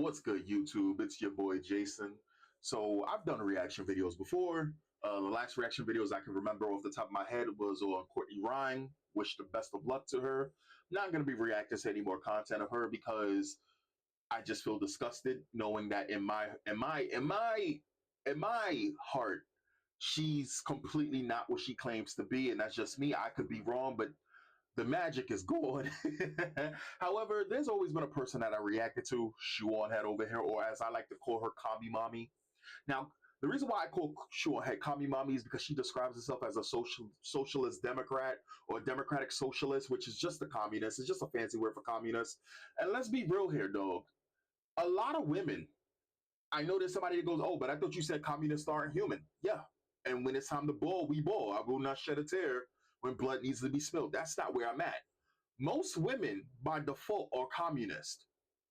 What's good, YouTube? It's your boy Jason. So I've done reaction videos before. The last reaction videos I can remember off the top of my head was on Courtney Rhine. Wish the best of luck to her. Not going to be reacting to any more content of her because I just feel disgusted knowing that in my heart, she's completely not what she claims to be, and that's just me. I could be wrong, but the magic is gone. However, there's always been a person that I reacted to, ShoeonHead over here, or as I like to call her, Commie Mommy. Now, the reason why I call ShoeonHead Commie Mommy is because she describes herself as a socialist Democrat or a democratic socialist, which is just a communist. It's just a fancy word for communist. And let's be real here, dog. A lot of women, I know there's somebody that goes, oh, but I thought you said communists aren't human. Yeah. And when it's time to ball, we ball. I will not shed a tear when blood needs to be spilled. That's not where I'm at. Most women by default are communist.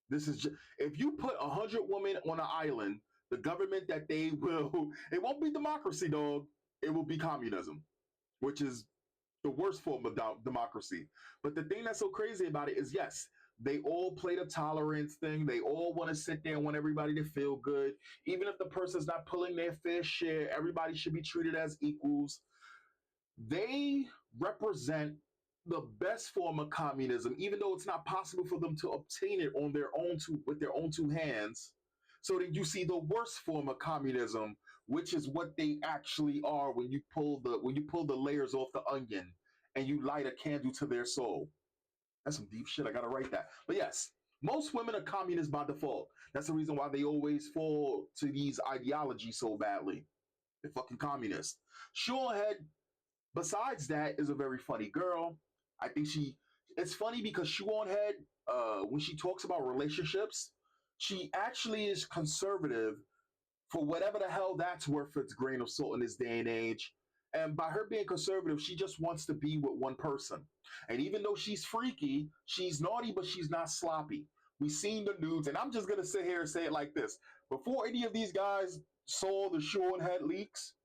This is just, if you put 100 women on an island, the government that they will, it won't be democracy, dog. It will be communism, which is the worst form of democracy. But the thing that's so crazy about it is, yes, they all play the tolerance thing. They all want to sit there and want everybody to feel good. Even if the person's not pulling their fair share, everybody should be treated as equals. They represent the best form of communism, even though it's not possible for them to obtain it on their own with their own two hands. So then you see the worst form of communism, which is what they actually are when you pull the layers off the onion and you light a candle to their soul. That's some deep shit. I gotta write that. But yes, most women are communists by default. That's the reason why they always fall to these ideologies so badly. They're fucking communists. ShoeonHead, besides that, is a very funny girl. I think it's funny because ShoeonHead, when she talks about relationships, she actually is conservative for whatever the hell that's worth its grain of salt in this day and age. And by her being conservative, she just wants to be with one person. And even though she's freaky, she's naughty, but she's not sloppy. We've seen the nudes, and I'm just going to sit here and say it like this. Before any of these guys saw the ShoeonHead leaks,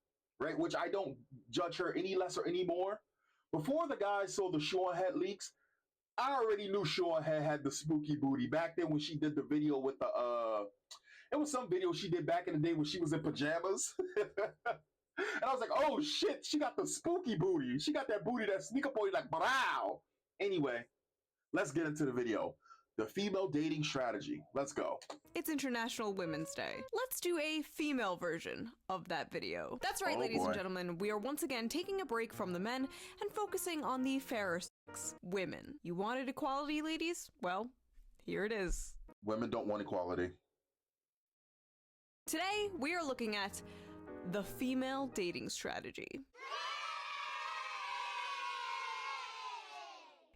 right, which I don't judge her any less or any more, before the guys saw the ShoeonHead leaks, I already knew ShoeonHead had the spooky booty. Back then when she did the video with it was some video she did back in the day when she was in pajamas. And I was like, oh shit, she got the spooky booty. She got that booty that sneak up on you like, wow. Anyway, let's get into the video. The female dating strategy. Let's go. It's International Women's Day. Let's do a female version of that video. That's right, ladies and gentlemen. We are once again taking a break from the men and focusing on the fairer sex, women. You wanted equality, ladies? Well, here it is. Women don't want equality. Today, we are looking at the female dating strategy.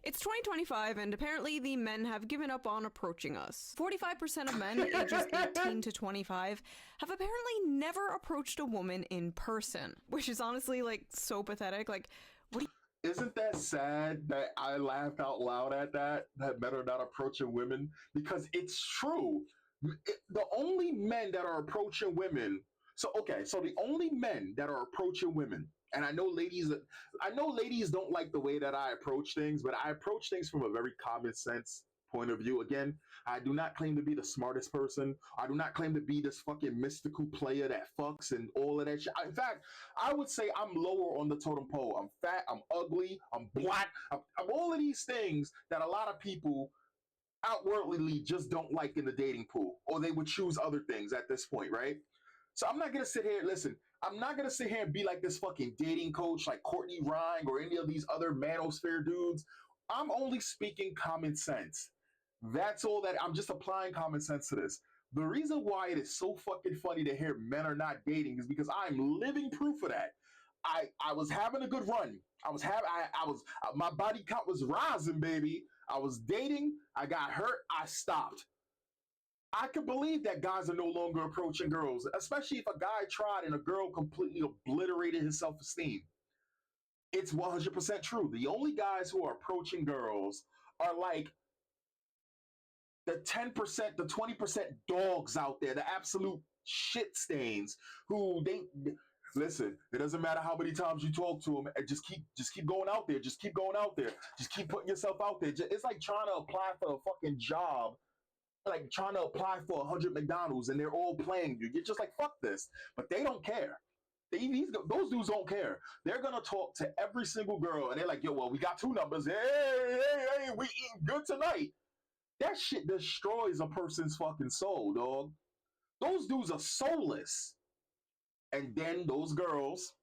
It's 2025, and apparently the men have given up on approaching us. 45% of men ages 18 to 25 have apparently never approached a woman in person, which is honestly, like, so pathetic. Like, what do you... Isn't that sad that I laughed out loud at that men are not approaching women? Because it's true. The only men that are approaching women... So the only men that are approaching women, and I know ladies don't like the way that I approach things, but I approach things from a very common sense point of view. Again, I do not claim to be the smartest person. I do not claim to be this fucking mystical player that fucks and all of that shit. In fact, I would say I'm lower on the totem pole. I'm fat, I'm ugly, I'm black, I'm all of these things that a lot of people outwardly just don't like in the dating pool, or they would choose other things at this point, right? So I'm not going to sit here, listen, I'm not going to sit here and be like this fucking dating coach like Courtney Rhine or any of these other manosphere dudes. I'm only speaking common sense. That's all that, I'm just applying common sense to this. The reason why it is so fucking funny to hear men are not dating is because I'm living proof of that. I was having a good run. My body count was rising, baby. I was dating, I got hurt, I stopped. I can believe that guys are no longer approaching girls, especially if a guy tried and a girl completely obliterated his self-esteem. It's 100% true. The only guys who are approaching girls are like the 10%, the 20% dogs out there, the absolute shit stains who listen, it doesn't matter how many times you talk to them, and just keep going out there, just keep going out there, just keep putting yourself out there. It's like trying to apply for a fucking job like trying to apply for 100 McDonald's and they're all playing you. You're just like, fuck this. But they don't care. Those dudes don't care. They're gonna talk to every single girl and they're like, yo, well, we got 2 numbers. Hey, we eating good tonight. That shit destroys a person's fucking soul, dog. Those dudes are soulless. And then those girls,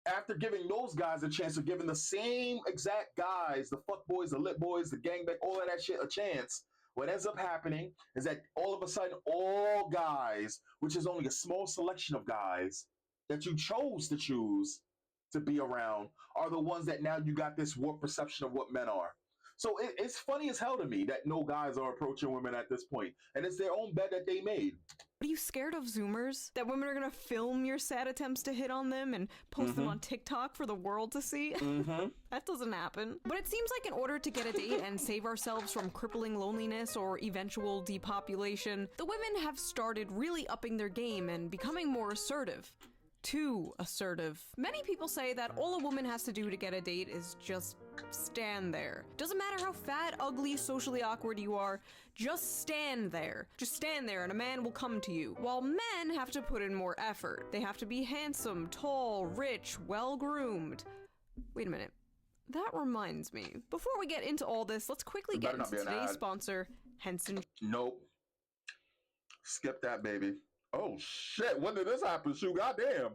after giving those guys a chance, of giving the same exact guys, the fuck boys, the lit boys, the gangbang, all of that shit a chance, what ends up happening is that all of a sudden, all guys, which is only a small selection of guys that you chose to choose to be around, are the ones that now you got this warped perception of what men are. So it's funny as hell to me that no guys are approaching women at this point, and it's their own bed that they made. Are you scared of Zoomers? That women are gonna film your sad attempts to hit on them and post them on TikTok for the world to see? That doesn't happen. But it seems like in order to get a date and save ourselves from crippling loneliness or eventual depopulation, the women have started really upping their game and becoming more assertive. Too assertive. Many people say that all a woman has to do to get a date is just stand there. Doesn't matter how fat, ugly, socially awkward you are, just stand there. Just stand there and a man will come to you. While men have to put in more effort. They have to be handsome, tall, rich, well-groomed. Wait a minute. That reminds me. Before we get into all this, let's quickly get into today's sponsor, Henson. Nope. Skip that, baby. Oh shit, when did this happen, Shoe? Goddamn.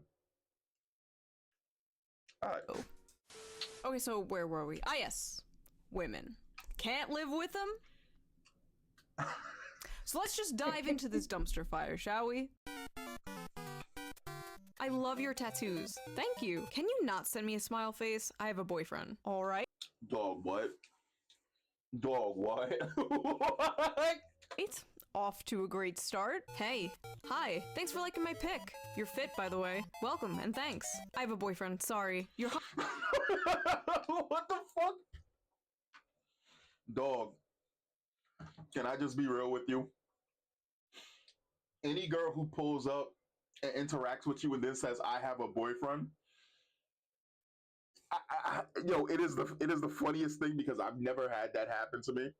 Alright. Oh. Okay, so where were we? Ah, yes. Women. Can't live with them? So let's just dive into this dumpster fire, shall we? I love your tattoos. Thank you. Can you not send me a smile face? I have a boyfriend. Alright? Dog, what? Dog, what? What? It's off to a great start. Hey, hi, thanks for liking my pic. You're fit, by the way. Welcome, and thanks. I have a boyfriend, sorry. You're What the fuck? Dog, can I just be real with you? Any girl who pulls up and interacts with you and then says, I have a boyfriend, yo, it is the funniest thing because I've never had that happen to me.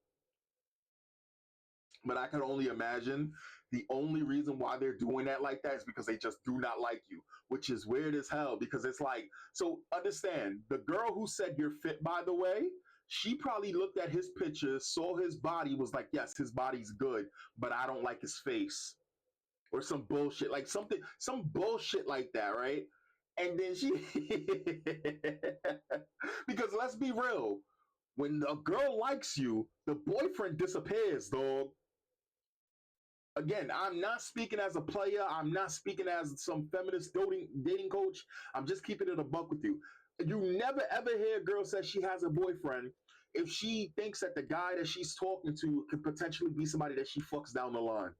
But I can only imagine the only reason why they're doing that like that is because they just do not like you, which is weird as hell because it's like, so understand, the girl who said you're fit, by the way, she probably looked at his picture, saw his body, was like, yes, his body's good, but I don't like his face. Or some bullshit, like some bullshit like that, right? And then she, because let's be real, when a girl likes you, the boyfriend disappears, dog. Again, I'm not speaking as a player. I'm not speaking as some feminist dating coach. I'm just keeping it a buck with you. You never ever hear a girl say she has a boyfriend if she thinks that the guy that she's talking to could potentially be somebody that she fucks down the line.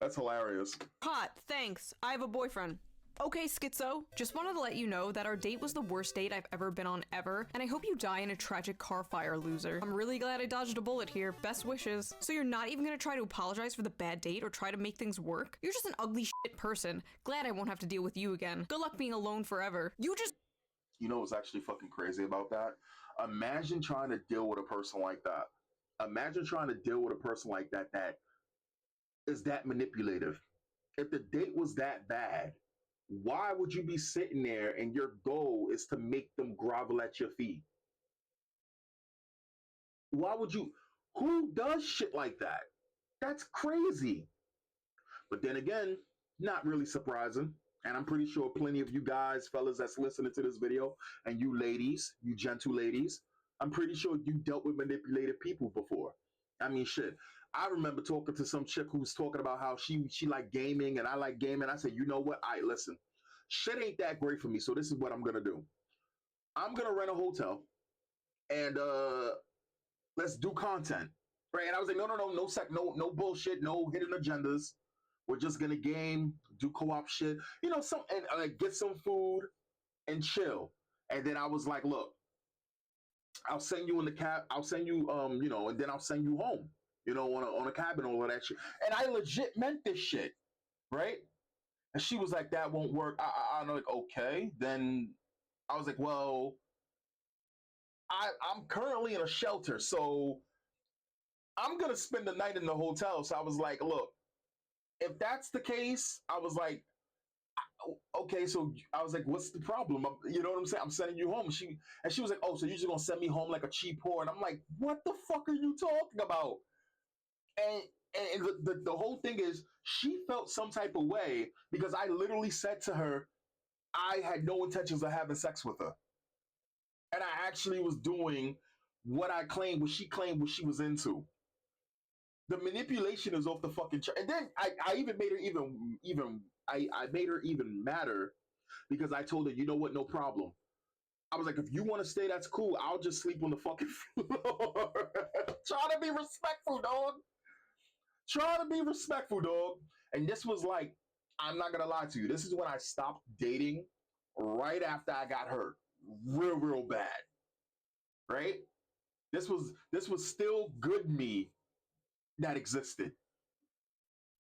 That's hilarious. hot, thanks. I have a boyfriend. Okay, Schizo, just wanted to let you know that our date was the worst date I've ever been on ever, and I hope you die in a tragic car fire, loser. I'm really glad I dodged a bullet here. Best wishes. So you're not even gonna try to apologize for the bad date or try to make things work? You're just an ugly shit person. Glad I won't have to deal with you again. Good luck being alone forever. You know what's actually fucking crazy about that? Imagine trying to deal with a person like that. Imagine trying to deal with a person like that that is that manipulative. If the date was that bad, why would you be sitting there and your goal is to make them grovel at your feet? Why would you? Who does shit like that? That's crazy. But then again, not really surprising. And I'm pretty sure plenty of you guys, fellas that's listening to this video, and you ladies, you gentle ladies, I'm pretty sure you dealt with manipulative people before. I mean, shit. I remember talking to some chick who was talking about how she liked gaming and I like gaming. I said, you know what? All right, listen, shit ain't that great for me. So this is what I'm going to do. I'm going to rent a hotel and let's do content. Right. And I was like, no bullshit, no hidden agendas. We're just going to game, do co-op shit, you know, and get some food and chill. And then I was like, look, I'll send you in the cab. I'll send you, you know, and then I'll send you home. You know, on a cabin, all of that shit. And I legit meant this shit, right? And she was like, that won't work. I'm like, okay. Then I was like, well, I'm currently in a shelter. So I'm gonna spend the night in the hotel. So I was like, look, if that's the case, I was like, okay, so I was like, what's the problem? You know what I'm saying? I'm sending you home. She was like, oh, so you're just gonna send me home like a cheap whore? And I'm like, what the fuck are you talking about? And the whole thing is, she felt some type of way because I literally said to her, I had no intentions of having sex with her, and I actually was doing what I claimed, what she claimed, what she was into. The manipulation is off the fucking chart. And then I even made her I made her even madder because I told her, you know what, no problem. I was like, if you want to stay, that's cool. I'll just sleep on the fucking floor. Trying to be respectful, dog. Trying to be respectful, dog. And this was like, I'm not gonna lie to you. This is when I stopped dating right after I got hurt. Real bad. Right? This was still good me that existed.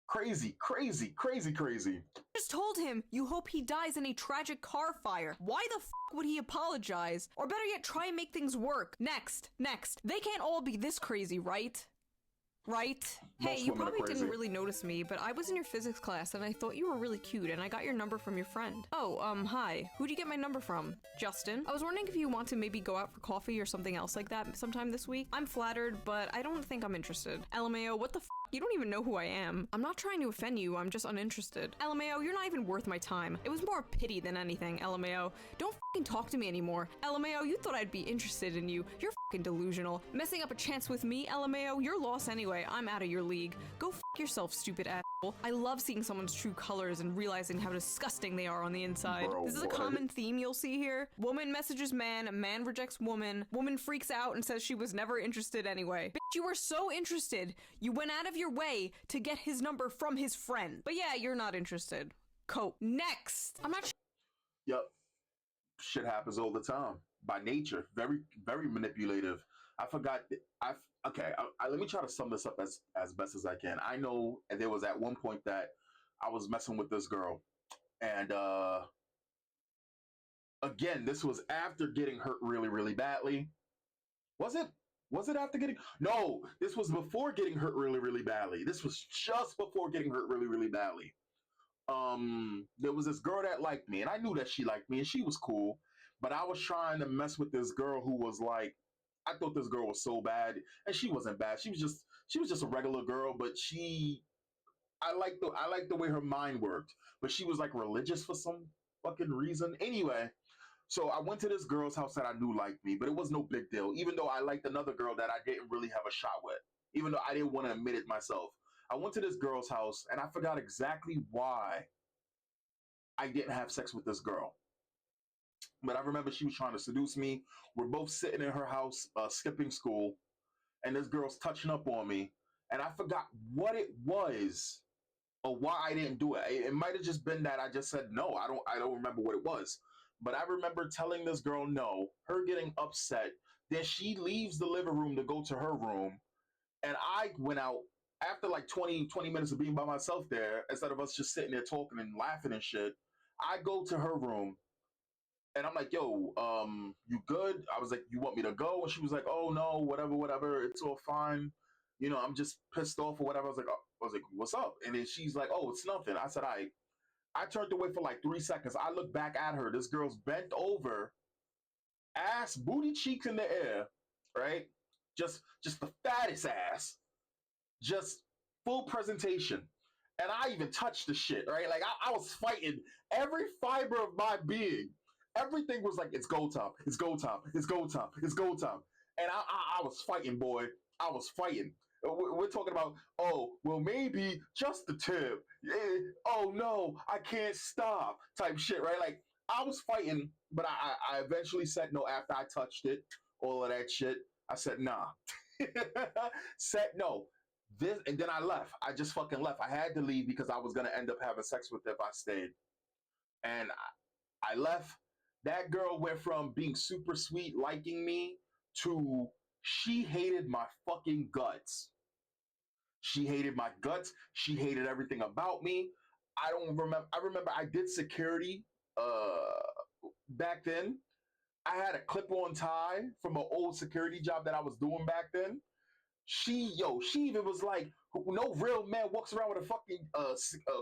Crazy, crazy, crazy, crazy. Just told him you hope he dies in a tragic car fire. Why the fuck would he apologize? Or better yet, try and make things work. Next. They can't all be this crazy, right? Right? Hey, you probably didn't really notice me, but I was in your physics class and I thought you were really cute and I got your number from your friend. Oh, hi. Who'd you get my number from? Justin? I was wondering if you want to maybe go out for coffee or something else like that sometime this week. I'm flattered, but I don't think I'm interested. LMAO, what the f? You don't even know who I am. I'm not trying to offend you, I'm just uninterested. LMAO, you're not even worth my time. It was more pity than anything, LMAO. Don't f***ing talk to me anymore. LMAO, you thought I'd be interested in you. You're f***ing delusional. Messing up a chance with me, LMAO, you're lost anyway. I'm out of your league. Go f*** yourself, stupid asshole. I love seeing someone's true colors and realizing how disgusting they are on the inside. Bro, this is a common theme you'll see here. Woman messages man rejects woman freaks out and says she was never interested anyway. Bitch, you were so interested. You went out of your way to get his number from his friend. But yeah, you're not interested. Cope. Next. I'm not Yep. Shit happens all the time. By nature. Very manipulative. I forgot. Okay. Let me try to sum this up as best as I can. I know there was at one point that I was messing with this girl, and again, this was after getting hurt really badly. Was it? Was it after getting? No, this was before getting hurt really badly. This was just before getting hurt really badly. There was this girl that liked me, and I knew that she liked me, and she was cool. But I was trying to mess with this girl who was like, I thought this girl was so bad, and she wasn't bad. She was just a regular girl, but I liked the way her mind worked. But she was like religious for some fucking reason. Anyway, so I went to this girl's house that I knew liked me, but it was no big deal. Even though I liked another girl that I didn't really have a shot with, even though I didn't want to admit it myself. I went to this girl's house, and I forgot exactly why I didn't have sex with this girl. But I remember she was trying to seduce me. We're both sitting in her house, skipping school, and this girl's touching up on me. And I forgot what it was or why I didn't do it. It might have just been that I just said no. I don't remember what it was. But I remember telling this girl no, her getting upset. Then she leaves the living room to go to her room. And I went out after like 20 minutes of being by myself there, instead of us just sitting there talking and laughing and shit. I go to her room and I'm like, yo, you good? I was like, you want me to go? And she was like, oh no, whatever, it's all fine. I'm just pissed off or whatever. I was like, what's up? And then she's like, oh, it's nothing. I said, I turned away for like 3 seconds. I looked back at her. This girl's bent over, ass, booty cheeks in the air, right? Just the fattest ass, just full presentation. And I even touched the shit, right? Like I was fighting every fiber of my being. Everything was like, it's go time, it's go time, it's go time, it's go time. And I was fighting, boy. I was fighting. We're talking about, oh, well, maybe just the tip. Oh, no, I can't stop type shit, right? Like, I was fighting, but I eventually said no after I touched it, all of that shit. I said, nah. Said no. And then I left. I just fucking left. I had to leave because I was going to end up having sex with her if I stayed. And I left. That girl went from being super sweet, liking me, to she hated my fucking guts. She hated my guts. She hated everything about me. I don't remember. I remember I did security back then. I had a clip-on tie from an old security job that I was doing back then. She even was like, no real man walks around with a fucking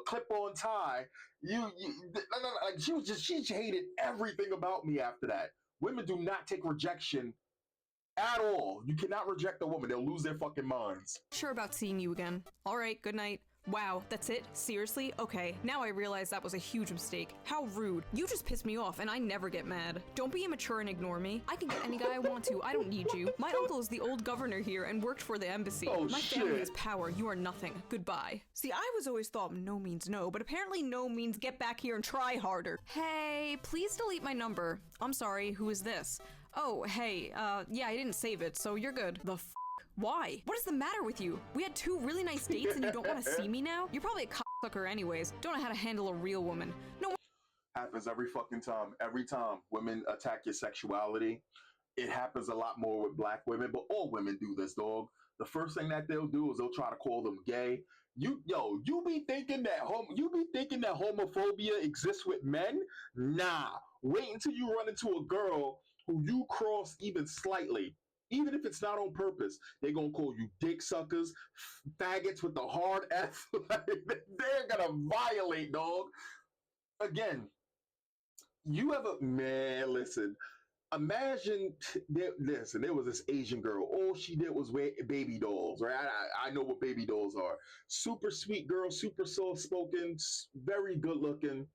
clip-on tie. Like she hated everything about me after that. Women do not take rejection at all. You cannot reject a woman; they'll lose their fucking minds. Sure about seeing you again. All right, good night. Wow, that's it? Seriously? Okay, now I realize that was a huge mistake. How rude. You just pissed me off, and I never get mad. Don't be immature and ignore me. I can get any guy I want to. I don't need you. My uncle is the old governor here and worked for the embassy. Oh, my shit. family has power. You are nothing. Goodbye. See, I was always thought no means no, but apparently no means get back here and try harder. Hey, please delete my number. I'm sorry, who is this? Oh, hey, yeah, I didn't save it, so you're good. The f***? Why? What is the matter with you? We had 2 really nice dates and you don't want to see me now? You're probably a cocksucker anyways. Don't know how to handle a real woman. No. Happens every fucking time. Every time women attack your sexuality, it happens a lot more with black women, but all women do this, dog. The first thing that they'll do is they'll try to call them gay. You be thinking that homophobia exists with men? Nah. Wait until you run into a girl who you cross even slightly. Even if it's not on purpose, they're going to call you dick suckers, faggots with the hard F. They're going to violate, dog. Again, listen, imagine, there was this Asian girl. All she did was wear baby dolls, right? I know what baby dolls are. Super sweet girl, super soft-spoken, very good looking.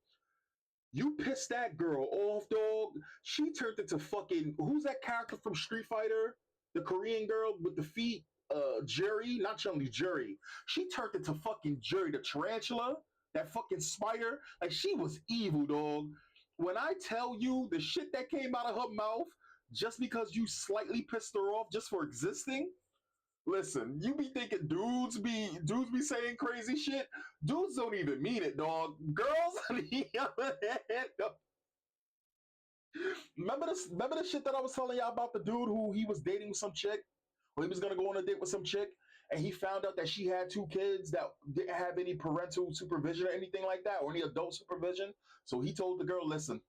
You pissed that girl off, dog. She turned into fucking, who's that character from Street Fighter? The Korean girl with the feet, Jerry, not Chun-Li, Jerry. She turned into fucking Jerry the tarantula, that fucking spider. Like, she was evil, dog. When I tell you the shit that came out of her mouth just because you slightly pissed her off just for existing, listen, you be thinking dudes be saying crazy shit. Dudes don't even mean it, dog. Girls, on the other hand, remember the shit that I was telling y'all about the dude who he was dating some chick, or he was gonna go on a date with some chick, and he found out that she had 2 kids that didn't have any parental supervision or anything like that, or any adult supervision. So he told the girl, listen,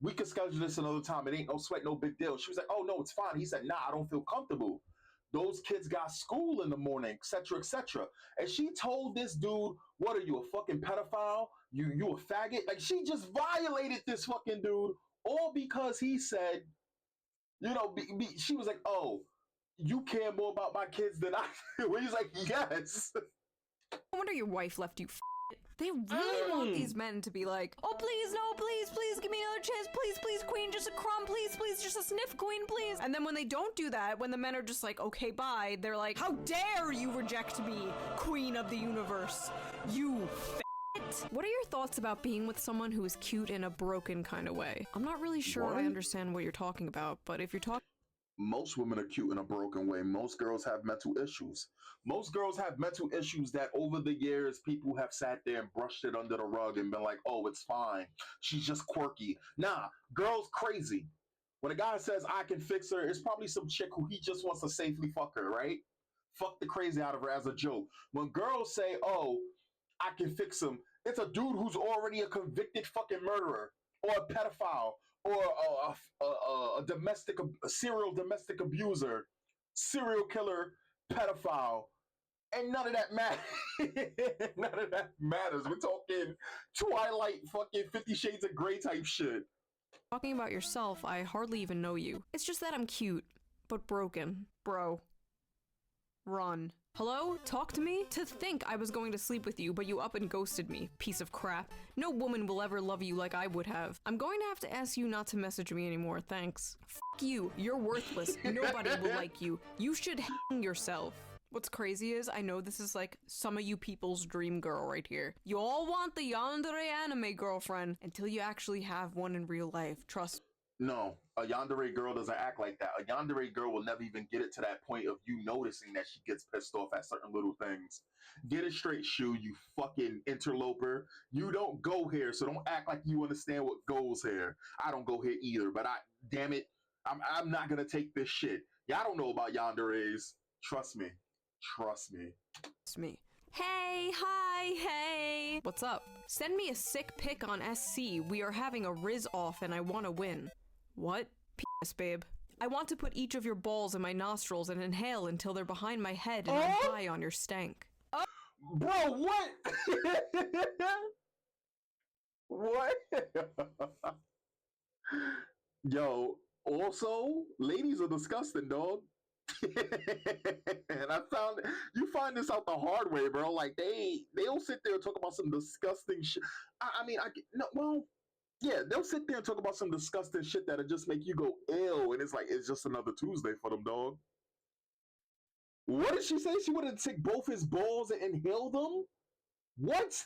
we could schedule this another time. It ain't no sweat, no big deal. She was like, oh no, it's fine. He said, nah, I don't feel comfortable. Those kids got school in the morning, etc., etc. And she told this dude, what are you, a fucking pedophile? You a faggot? Like, she just violated this fucking dude, all because he said, she was like, oh, you care more about my kids than I do. He's like, yes. No wonder your wife left you. They really want these men to be like, oh, please, no, please, please, give me another chance. Please, please, queen, just a crumb. Please, please, just a sniff, queen, please. And then when they don't do that, when the men are just like, okay, bye, they're like, how dare you reject me, queen of the universe, you f***. What are your thoughts about being with someone who is cute in a broken kind of way? I'm not really sure I understand what you're talking about, but if you're talking... Most women are cute in a broken way. Most girls have mental issues. Most girls have mental issues that over the years, people have sat there and brushed it under the rug and been like, oh, it's fine. She's just quirky. Nah, girl's crazy. When a guy says, I can fix her, it's probably some chick who he just wants to safely fuck her, right? Fuck the crazy out of her as a joke. When girls say, oh, I can fix him, it's a dude who's already a convicted fucking murderer or a pedophile or a serial domestic abuser, serial killer, pedophile, and none of that matters. None of that matters. We're talking Twilight, fucking 50 Shades of Grey type shit. Talking about yourself, I hardly even know you. It's just that I'm cute, but broken. Bro. Run. Hello? Talk to me? To think I was going to sleep with you, but you up and ghosted me. Piece of crap. No woman will ever love you like I would have. I'm going to have to ask you not to message me anymore, thanks. Fuck you. You're worthless. Nobody will like you. You should hang yourself. What's crazy is, I know this is like some of you people's dream girl right here. You all want the yandere anime girlfriend until you actually have one in real life. Trust me. No, a yandere girl doesn't act like that. A yandere girl will never even get it to that point of you noticing that she gets pissed off at certain little things. Get it straight, Shoe, you fucking interloper. You don't go here, so don't act like you understand what goes here. I don't go here either, but damn it, I'm not gonna take this shit. Y'all don't know about yanderes. Trust me. Trust me. It's me. Hey, hi, hey. What's up? Send me a sick pic on SC. We are having a Riz off and I want to win. What? P***, babe. I want to put each of your balls in my nostrils and inhale until they're behind my head and I'm high on your stank. Bro, what? What? Yo, also, ladies are disgusting, dog. And you find this out the hard way, bro. Like they'll sit there and talk about some disgusting shit. No, well, yeah, they'll sit there and talk about some disgusting shit that'll just make you go ill, and it's like it's just another Tuesday for them, dog. What did she say? She wanted to take both his balls and inhale them? What?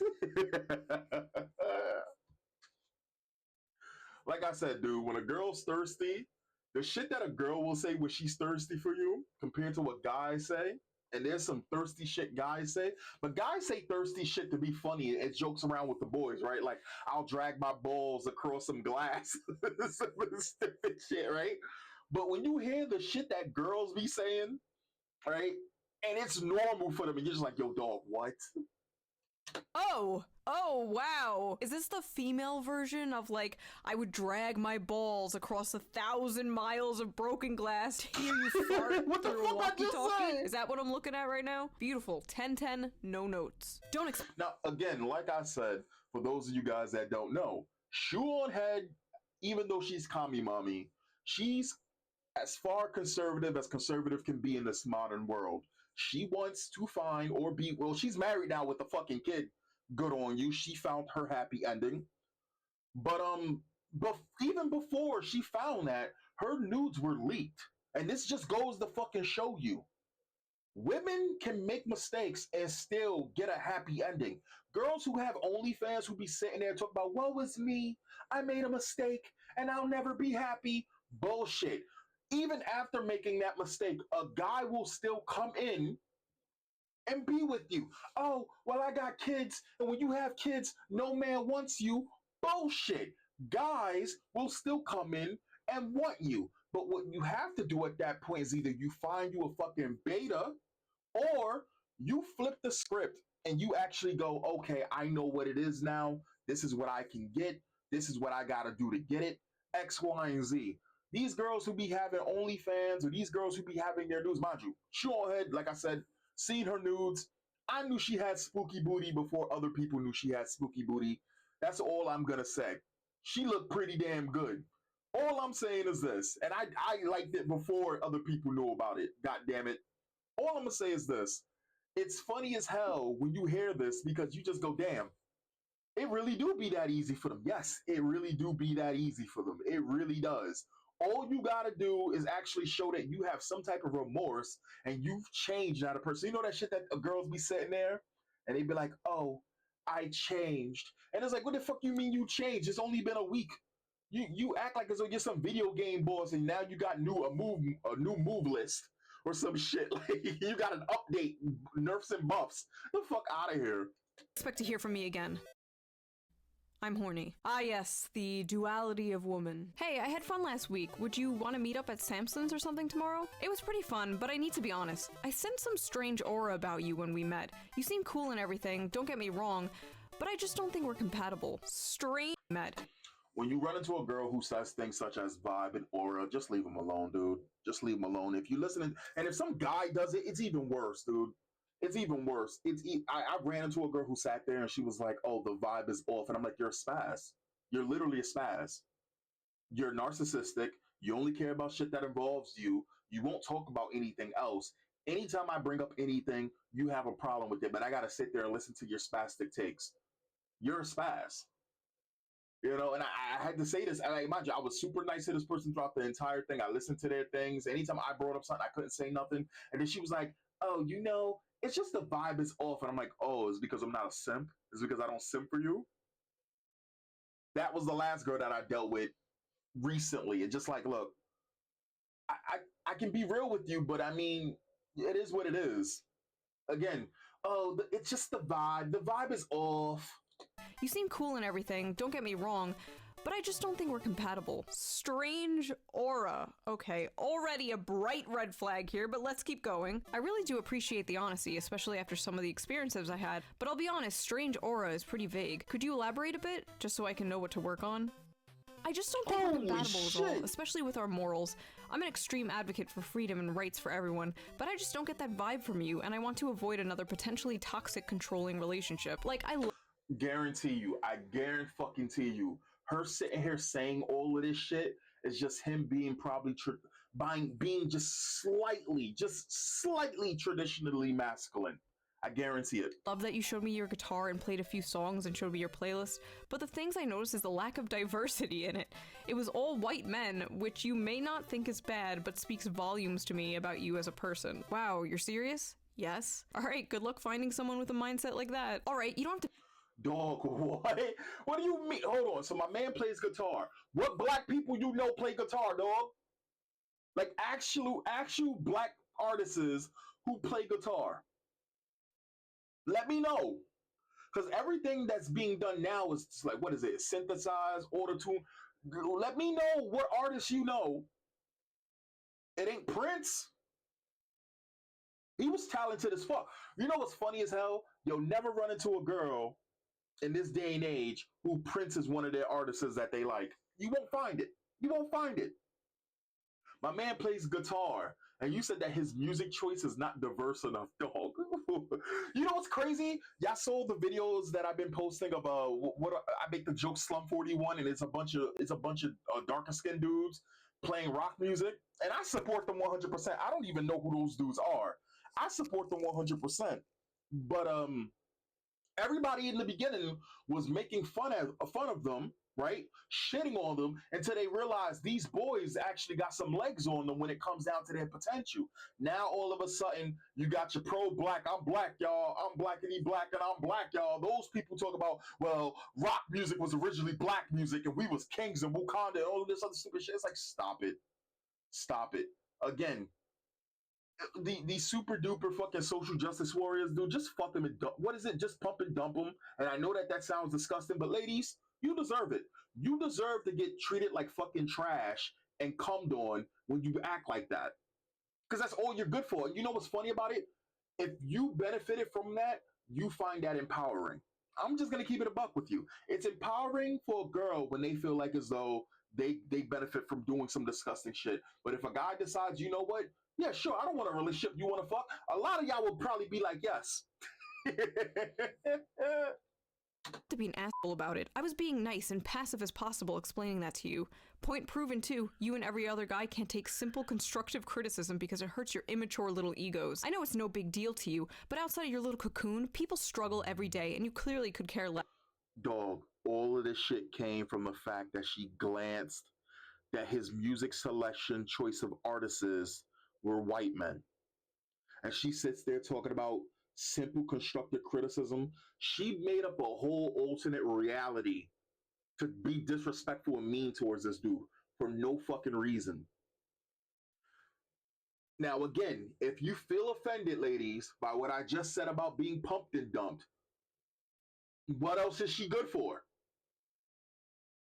Like I said, dude, when a girl's thirsty, the shit that a girl will say when she's thirsty for you compared to what guys say, and there's some thirsty shit guys say, but guys say thirsty shit to be funny. It jokes around with the boys, right? Like, I'll drag my balls across some glass. Some stupid shit, right? But when you hear the shit that girls be saying, right? And it's normal for them, and you're just like, yo, dog, what? Oh, wow. Is this the female version of, like, I would drag my balls across 1,000 miles of broken glass to hear you fart What the through a fuck I just walkie-talkie? said? Is that what I'm looking at right now? Beautiful. 10-10, no notes. Now, again, like I said, for those of you guys that don't know, ShoeonHead, even though she's Commie Mommy, she's as far conservative as conservative can be in this modern world. She wants to find or be, well, she's married now with a fucking kid. Good on you. She found her happy ending. But even before she found that, her nudes were leaked. And this just goes to fucking show you. Women can make mistakes and still get a happy ending. Girls who have OnlyFans who be sitting there talking about, woe is me, I made a mistake and I'll never be happy. Bullshit. Even after making that mistake, a guy will still come in and be with you. Oh, well, I got kids, and when you have kids, no man wants you. Bullshit. Guys will still come in and want you. But what you have to do at that point is either you find you a fucking beta, or you flip the script and you actually go, okay, I know what it is now. This is what I can get. This is what I got to do to get it. X, Y, and Z. These girls who be having OnlyFans, or these girls who be having their nudes, mind you, ShoeonHead, like I said, seen her nudes. I knew she had spooky booty before other people knew she had spooky booty. That's all I'm gonna say. She looked pretty damn good. All I'm saying is this, and I liked it before other people knew about it. God damn it. All I'm gonna say is this. It's funny as hell when you hear this because you just go, damn, it really do be that easy for them. Yes, it really do be that easy for them. It really does. All you gotta do is actually show that you have some type of remorse and you've changed out of person. You know that shit that girls be sitting there and they be like, oh, I changed. And it's like, what the fuck you mean you changed? It's only been a week. You act like it's you're some video game boss and now you got a new move list or some shit. Like you got an update, nerfs and buffs. The fuck out of here. Expect to hear from me again. I'm horny. Ah yes, the duality of woman. Hey, I had fun last week. Would you want to meet up at Samson's or something tomorrow? It was pretty fun, but I need to be honest. I sensed some strange aura about you when we met. You seem cool and everything, don't get me wrong, but I just don't think we're compatible. Strange met. When you run into a girl who says things such as vibe and aura, just leave them alone, dude. Just leave them alone. If you listen, and if some guy does it, it's even worse, dude. It's even worse. I ran into a girl who sat there and she was like, oh, the vibe is off. And I'm like, you're a spaz. You're literally a spaz. You're narcissistic. You only care about shit that involves you. You won't talk about anything else. Anytime I bring up anything, you have a problem with it. But I got to sit there and listen to your spastic takes. You're a spaz. You know, and I had to say this. And mind you, I was super nice to this person throughout the entire thing. I listened to their things. Anytime I brought up something, I couldn't say nothing. And then she was like, oh, you know, it's just the vibe is off. And I'm like, oh, it's because I'm not a simp? It's because I don't simp for you? That was the last girl that I dealt with recently. And just like, look, I can be real with you, but I mean, it is what it is. Again, oh, it's just the vibe. The vibe is off. You seem cool and everything, don't get me wrong, but I just don't think we're compatible. Strange aura. Okay, already a bright red flag here, but let's keep going. I really do appreciate the honesty, especially after some of the experiences I had, but I'll be honest, strange aura is pretty vague. Could you elaborate a bit, just so I can know what to work on? I I just don't think we're Holy compatible is all, shit. especially with our morals. I'm an extreme advocate for freedom and rights for everyone, but I just don't get that vibe from you, and I want to avoid another potentially toxic, controlling relationship. Like, Guarantee you, I guarantee you, her sitting here saying all of this shit is just him being probably being just slightly traditionally masculine. I guarantee it. love that you showed me your guitar and played a few songs and showed me your playlist, but the things I noticed is the lack of diversity in it. It was all white men, which you may not think is bad, but speaks volumes to me about you as a person. Wow, you're serious? Yes? Alright, good luck finding someone with a mindset like that. Alright, you don't have to— Dog, what? What do you mean? Hold on. So my man plays guitar. What black people you know play guitar, dog? Like actual black artists who play guitar. Let me know. Because everything that's being done now is just like, what is it? Synthesized, auto-tune. Let me know what artists you know. It ain't Prince. He was talented as fuck. You know what's funny as hell? You'll never run into a girl in this day and age who Prince is one of their artists that they like. You won't find it. You won't find it. My man plays guitar, and you said that his music choice is not diverse enough, dog. You know what's crazy? Y'all saw the videos that I've been posting of what I make the joke Slum 41, and it's a bunch of darker skinned dudes playing rock music, and I support them 100%. I don't even know who those dudes are. I support them 100%. But everybody in the beginning was making fun of them, right? Shitting on them until they realized these boys actually got some legs on them when it comes down to their potential. Now all of a sudden you got your pro-black, I'm black, y'all, I'm blackity black, and I'm black, y'all. Those people talk about, well, rock music was originally black music and we was kings in Wakanda and all of this other stupid shit. It's like, stop it. Stop it. Again, the super duper fucking social justice warriors, dude, just fuck them and what is it? Just pump and dump them. And I know that sounds disgusting, but ladies, you deserve it. You deserve to get treated like fucking trash and cummed on when you act like that. Because that's all you're good for. And you know what's funny about it? If you benefited from that, you find that empowering. I'm just going to keep it a buck with you. It's empowering for a girl when they feel like as though they benefit from doing some disgusting shit. But if a guy decides, you know what? Yeah, sure, I don't want a relationship. You want to fuck? A lot of y'all will probably be like, yes. to be an asshole about it. I was being nice and passive as possible explaining that to you. Point proven too, you and every other guy can't take simple constructive criticism because it hurts your immature little egos. I know it's no big deal to you, but outside of your little cocoon, people struggle every day and you clearly could care less. Dog, all of this shit came from the fact that she glanced that his music selection choice of artists were white men. And she sits there talking about simple constructive criticism. She made up a whole alternate reality to be disrespectful and mean towards this dude for no fucking reason. Now, again, if you feel offended, ladies, by what I just said about being pumped and dumped, what else is she good for?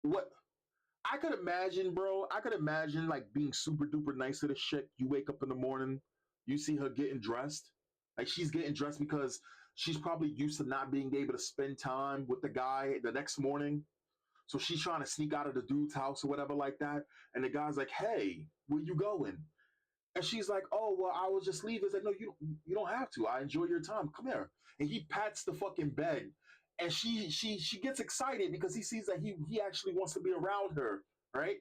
What? I could imagine, bro. I could imagine like being super duper nice to this chick. You wake up in the morning, you see her getting dressed. Like she's getting dressed because she's probably used to not being able to spend time with the guy the next morning. So she's trying to sneak out of the dude's house or whatever like that. And the guy's like, "Hey, where you going?" And she's like, "Oh, well, I was just leaving." He's like, "No, you don't have to. I enjoy your time. Come here." And he pats the fucking bed. And she gets excited because he sees that he actually wants to be around her, right?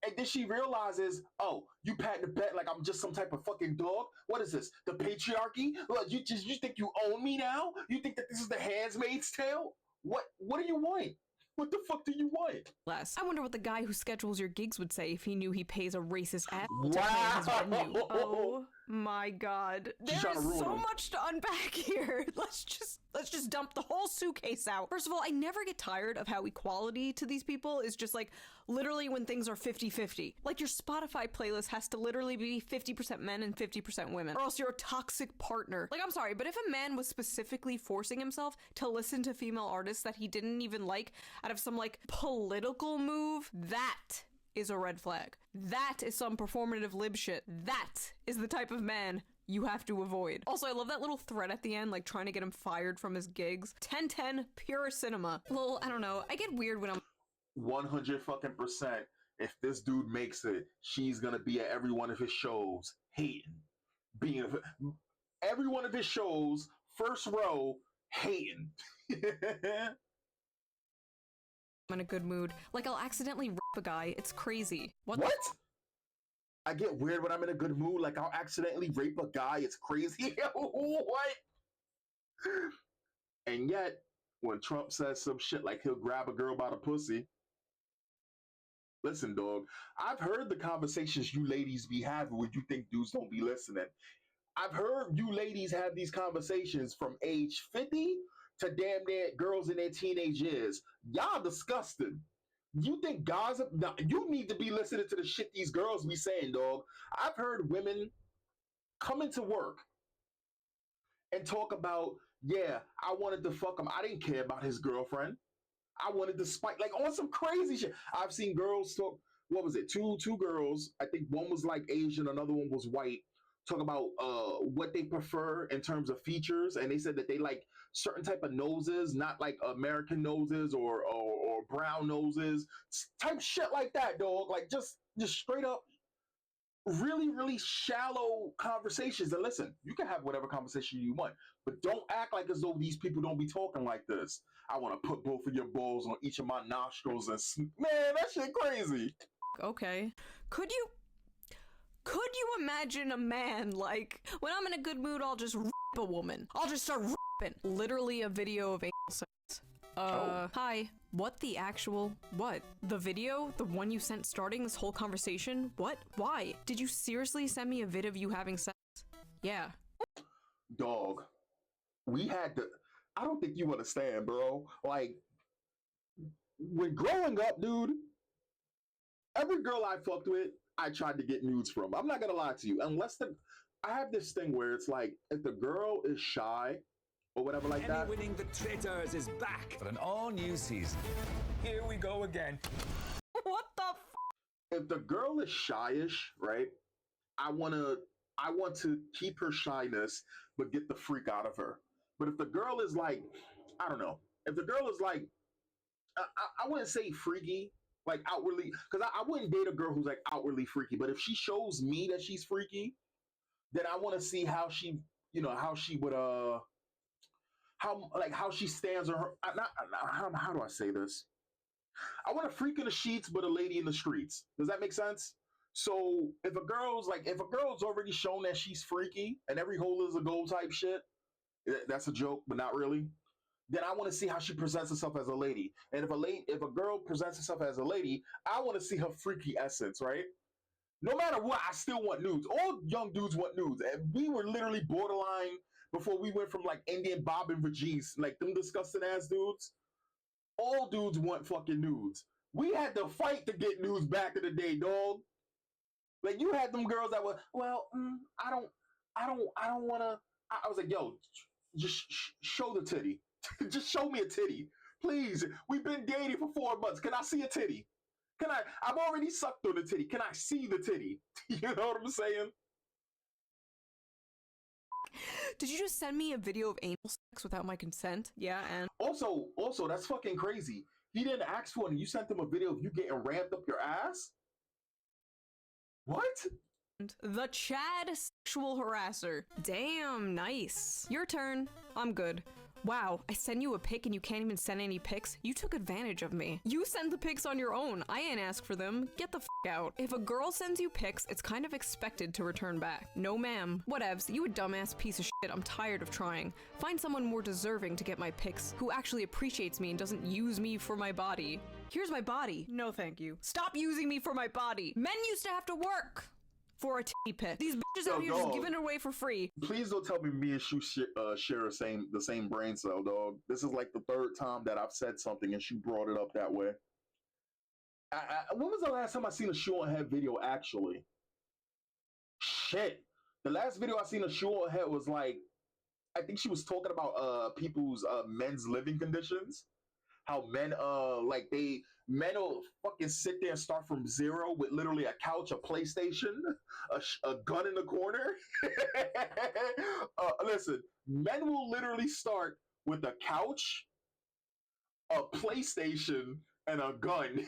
And then she realizes, oh, you pat the bed like I'm just some type of fucking dog? What is this? The patriarchy? Well, you think you own me now? You think that this is the Handmaid's Tale? What do you want? What the fuck do you want? Less. I wonder what the guy who schedules your gigs would say if he knew he pays a racist asshole to play his venue. Oh my god. There is so much to unpack here. Let's just dump the whole suitcase out. First of all, I never get tired of how equality to these people is just like literally when things are 50-50. Like your Spotify playlist has to literally be 50% men and 50% women, or else you're a toxic partner. Like, I'm sorry, but if a man was specifically forcing himself to listen to female artists that he didn't even like out of some like political move, that is a red flag. That is some performative lib shit. That is the type of man you have to avoid. Also, I love that little thread at the end, like trying to get him fired from his gigs. 10-10, pure cinema. Well, I don't know. I get weird when I'm 100 fucking percent. If this dude makes it, she's gonna be at every one of his shows, hating, being every one of his shows, first row, hating. I'm in a good mood. Like I'll accidentally rip a guy. It's crazy. What? I get weird when I'm in a good mood. Like I'll accidentally rape a guy. It's crazy. What? And yet, when Trump says some shit like he'll grab a girl by the pussy, listen, dog, I've heard the conversations you ladies be having when you think dudes don't be listening. I've heard you ladies have these conversations from age 50 to damn near girls in their teenage years. Y'all disgusting. You think guys, you need to be listening to the shit these girls be saying, dog. I've heard women come into work and talk about, yeah, I wanted to fuck him. I didn't care about his girlfriend. I wanted to spike, like on some crazy shit. I've seen girls talk, what was it? Two girls. I think one was like Asian, another one was white. Talk about what they prefer in terms of features, and they said that they like certain type of noses, not like American noses or brown noses, type shit like that, dog. Like just straight up, really shallow conversations. And listen, you can have whatever conversation you want, but don't act like as though these people don't be talking like this. I want to put both of your balls on each of my nostrils and man, that shit crazy. Okay. Could you imagine a man like, when I'm in a good mood, I'll just rip a woman. I'll just start ripping. Literally a video of anal sex. Hi. What the actual? What? The video? The one you sent starting this whole conversation? What? Why? Did you seriously send me a vid of you having sex? Yeah. Dog. We had to, I don't think you understand, bro. Like, when growing up, dude, every girl I fucked with, I tried to get nudes from. I'm not gonna lie to you. I have this thing where it's like, if the girl is shy or whatever like that. Winning the Traitors is back for an all-new season. Here we go again. What the f? If the girl is shyish, right? I want to keep her shyness, but get the freak out of her. But if the girl is like, I don't know. If the girl is like, I wouldn't say freaky, like outwardly, because I wouldn't date a girl who's like outwardly freaky. But if she shows me that she's freaky, then I want to see how she, how she would, how she stands on her. How do I say this? I want a freak in the sheets, but a lady in the streets. Does that make sense? So if a girl's already shown that she's freaky and every hole is a goal type shit, that's a joke, but not really. Then I want to see how she presents herself as a lady. And if a girl presents herself as a lady, I want to see her freaky essence, right? No matter what, I still want nudes. All young dudes want nudes. And we were literally borderline before we went from like Indian Bob and Vajis, like them disgusting ass dudes. All dudes want fucking nudes. We had to fight to get nudes back in the day, dog. Like you had them girls that were, well, I don't want to. I was like, yo, just show the titty. Just show me a titty, please. We've been dating for 4 months. Can I see a titty? I've already sucked on the titty. Can I see the titty? You know what I'm saying? Did you just send me a video of anal sex without my consent? Yeah, and also, that's fucking crazy. He didn't ask for it, and you sent him a video of you getting ramped up your ass? What? The Chad sexual harasser. Damn, nice. Your turn. I'm good. Wow, I send you a pic and you can't even send any pics? You took advantage of me. You send the pics on your own. I ain't ask for them. Get the f out. If a girl sends you pics, it's kind of expected to return back. No ma'am. Whatevs, you a dumbass piece of shit. I'm tired of trying. Find someone more deserving to get my pics, who actually appreciates me and doesn't use me for my body. Here's my body. No thank you. Stop using me for my body. Men used to have to work for a titty pic. These bitches out here just giving it away for free. Please don't tell me and Shoe share the same brain cell, dog. This is like the 3rd time that I've said something and she brought it up that way. When was the last time I seen a ShoeonHead video, actually? Shit. The last video I seen a ShoeonHead was like, I think she was talking about people's men's living conditions. How men will fucking sit there and start from zero with literally a couch, a PlayStation, a gun in the corner. Listen, men will literally start with a couch, a PlayStation, and a gun.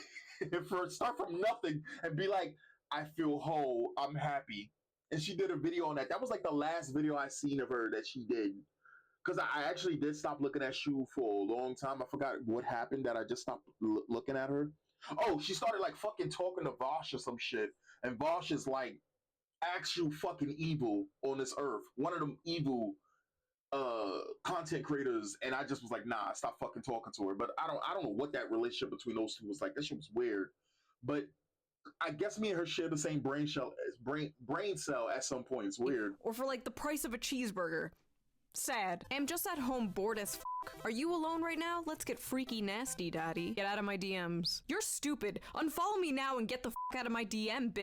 Start from nothing and be like, I feel whole, I'm happy. And she did a video on that. That was like the last video I seen of her that she did. Because I actually did stop looking at Shue for a long time. I forgot what happened that I just stopped looking at her. Oh, she started like fucking talking to Vosh or some shit. And Vosh is like actual fucking evil on this earth. One of them evil content creators, and I just was like, nah, stop fucking talking to her. But I don't know what that relationship between those two was like. That shit was weird. But I guess me and her share the same brain cell at some point. It's weird. Or for like the price of a cheeseburger. Sad. I'm just at home bored as fuck. Are you alone right now? Let's get freaky nasty, daddy. Get out of my DMs. You're stupid. Unfollow me now and get the fuck out of my DM, bitch.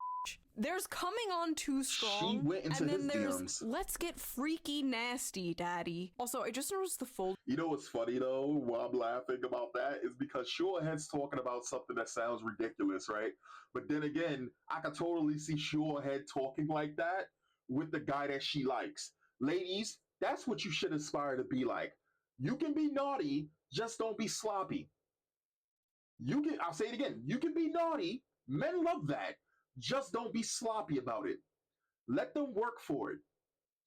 There's coming on too strong. She went into and then his there's DMs. let's get freaky nasty, daddy. Also, I just noticed the fold. You know what's funny though? Why I'm laughing about that is because ShoeonHead's talking about something that sounds ridiculous, right? But then again, I can totally see ShoeonHead talking like that with the guy that she likes. Ladies, that's what you should aspire to be like. You can be naughty, just don't be sloppy. I'll say it again, you can be naughty, men love that, just don't be sloppy about it. Let them work for it.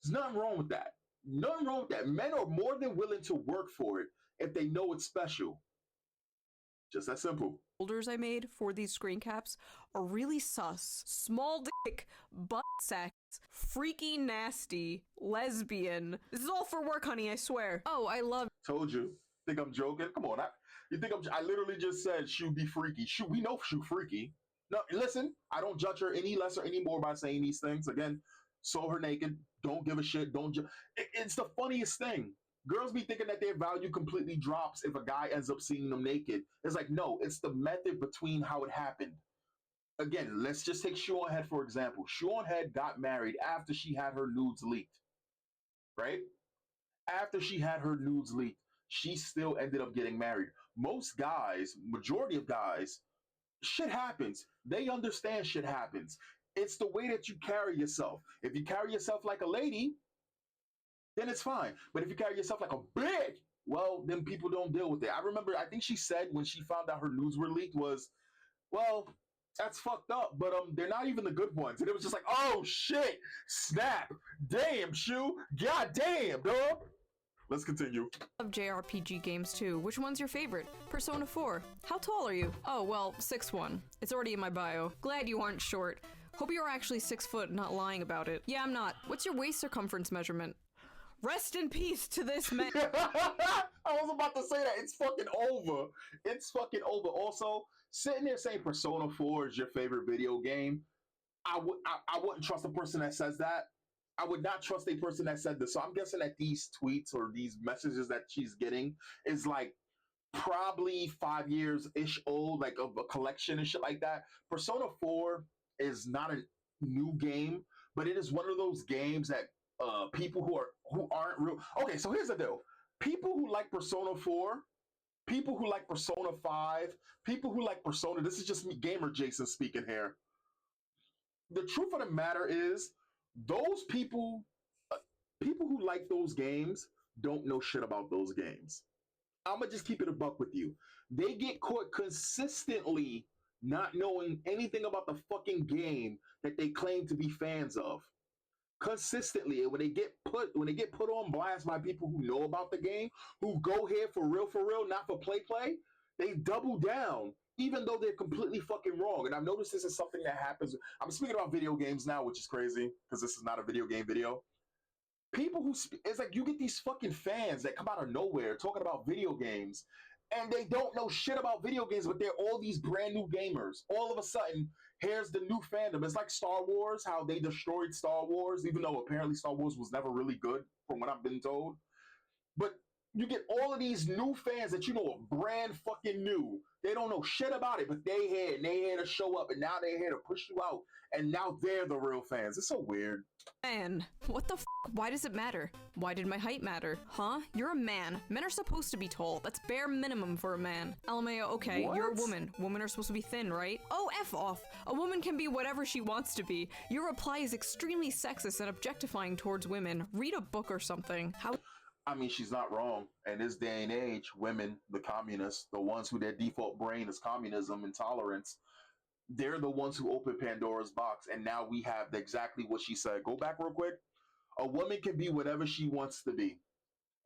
There's nothing wrong with that. Nothing wrong with that. Men are more than willing to work for it if they know it's special. Just that simple. Folders I made for these screen caps are really sus. Small dick, butt sex, freaky nasty, lesbian. This is all for work, honey, I swear. Oh, I love. Told you. Think I'm joking? Come on. I literally just said Shue be freaky. Shue, we know Shue freaky. No, listen, I don't judge her any less or any more by saying these things. Again, saw her naked. Don't give a shit. It's the funniest thing. Girls be thinking that their value completely drops if a guy ends up seeing them naked. It's like, no, it's the method between how it happened. Again, let's just take ShoeonHead for example. ShoeonHead got married after she had her nudes leaked. Right? After she had her nudes leaked, she still ended up getting married. Most guys, majority of guys, shit happens. They understand shit happens. It's the way that you carry yourself. If you carry yourself like a lady, then it's fine. But if you carry yourself like a bitch, well, then people don't deal with it. I remember, I think she said when she found out her nudes were leaked was, well, that's fucked up, but they're not even the good ones. And it was just like, oh shit, snap, damn, Shue, god damn, dog. Let's continue. I love JRPG games too. Which one's your favorite? Persona 4. How tall are you? Oh, well, 6'1". It's already in my bio. Glad you aren't short. Hope you're actually 6 foot, not lying about it. Yeah, I'm not. What's your waist circumference measurement? Rest in peace to this man. I was about to say that. It's fucking over. It's fucking over. Also, sitting there saying Persona 4 is your favorite video game, I wouldn't trust a person that says that. I would not trust a person that said this. So I'm guessing that these tweets or these messages that she's getting is like probably 5 years-ish old, like of a collection and shit like that. Persona 4 is not a new game, but it is one of those games that people who aren't real. Okay, so here's the deal. People who like Persona 4, people who like Persona 5, people who like Persona, this is just me, Gamer Jason speaking here. The truth of the matter is, those people who like those games don't know shit about those games. I'm gonna just keep it a buck with you. They get caught consistently not knowing anything about the fucking game that they claim to be fans of. Consistently, and when they get put on blast by people who know about the game, who go here for real, not for play, they double down, even though they're completely fucking wrong. And I've noticed this is something that happens. I'm speaking about video games now, which is crazy because this is not a video game video. People who it's like you get these fucking fans that come out of nowhere talking about video games, and they don't know shit about video games, but they're all these brand new gamers. All of a sudden, here's the new fandom. It's like Star Wars, how they destroyed Star Wars, even though apparently Star Wars was never really good, from what I've been told. But you get all of these new fans that you know are brand fucking new. They don't know shit about it, but they here to show up, and now they're here to push you out, and now they're the real fans. It's so weird. Man, what the f? Why does it matter? Why did my height matter? Huh? You're a man. Men are supposed to be tall. That's bare minimum for a man. LMAO, okay, What? You're a woman. Women are supposed to be thin, right? Oh, F off. A woman can be whatever she wants to be. Your reply is extremely sexist and objectifying towards women. Read a book or something. How I mean, she's not wrong. In this day and age, women, the communists, the ones who their default brain is communism and tolerance, they're the ones who open Pandora's box. And now we have exactly what she said. Go back real quick. A woman can be whatever she wants to be.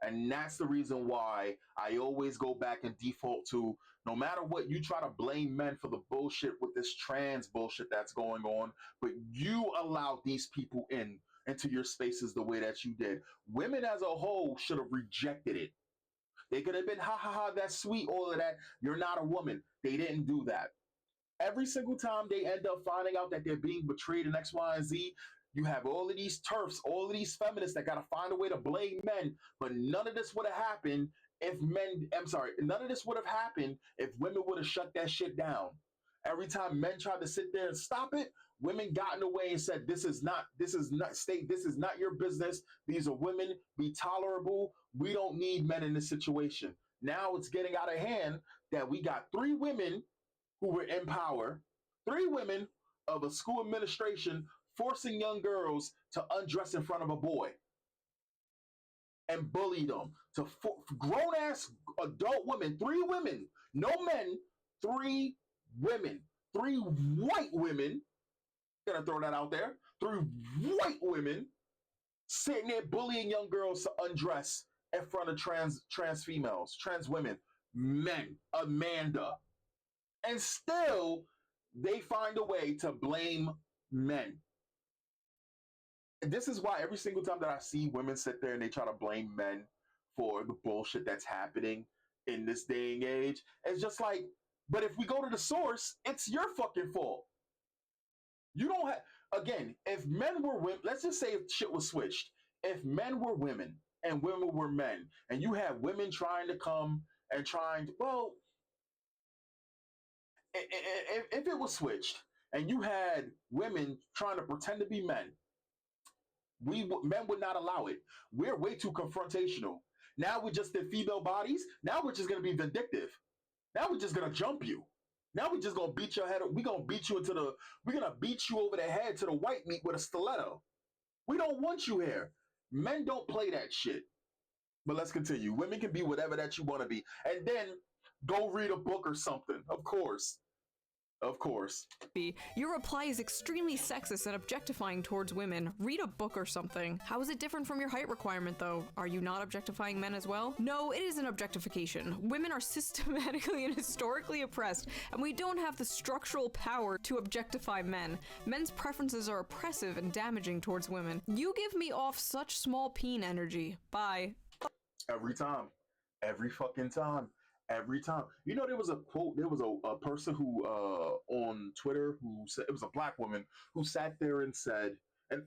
And that's the reason why I always go back and default to, no matter what, you try to blame men for the bullshit with this trans bullshit that's going on, but you allowed these people into your spaces the way that you did. Women as a whole should have rejected it. They could have been, ha ha ha, that's sweet, all of that. You're not a woman. They didn't do that. Every single time they end up finding out that they're being betrayed in X, Y, and Z, you have all of these turfs, all of these feminists that got to find a way to blame men. But none of this would have happened if men, I'm sorry, none of this would have happened if women would have shut that shit down. Every time men tried to sit there and stop it, women got in the way and said, this is not state, this is not your business. These are women, be tolerable. We don't need men in this situation. Now it's getting out of hand that we got 3 women who were in power, 3 women of a school administration forcing young girls to undress in front of a boy and bully them to grown-ass adult women, 3 women, no men, 3 women, 3 white women, gonna throw that out there, 3 white women sitting there bullying young girls to undress in front of trans females, trans women, men, Amanda. And still, they find a way to blame men. And this is why every single time that I see women sit there and they try to blame men for the bullshit that's happening in this day and age, it's just like, but if we go to the source, it's your fucking fault. You don't have, again, if men were women, let's just say if shit was switched. If men were women and women were men, and you have women trying to come and well, if it was switched and you had women trying to pretend to be men, men would not allow it. We're way too confrontational. Now we're just in female bodies. Now we're just gonna be vindictive. Now we're just gonna jump you. Now we're just gonna beat your head. We're gonna beat you over the head to the white meat with a stiletto. We don't want you here. Men don't play that shit. But let's continue. Women can be whatever that you want to be, and then go read a book or something. Of course. Of course. Your reply is extremely sexist and objectifying towards women. Read a book or something. How is it different from your height requirement, though? Are you not objectifying men as well? No, it is an objectification. Women are systematically and historically oppressed, and we don't have the structural power to objectify men. Men's preferences are oppressive and damaging towards women. You give me off such small peen energy. Bye. Every time. Every fucking time. Every time. You know, there was a quote, there was a person who on Twitter who said, it was a black woman who sat there and said, and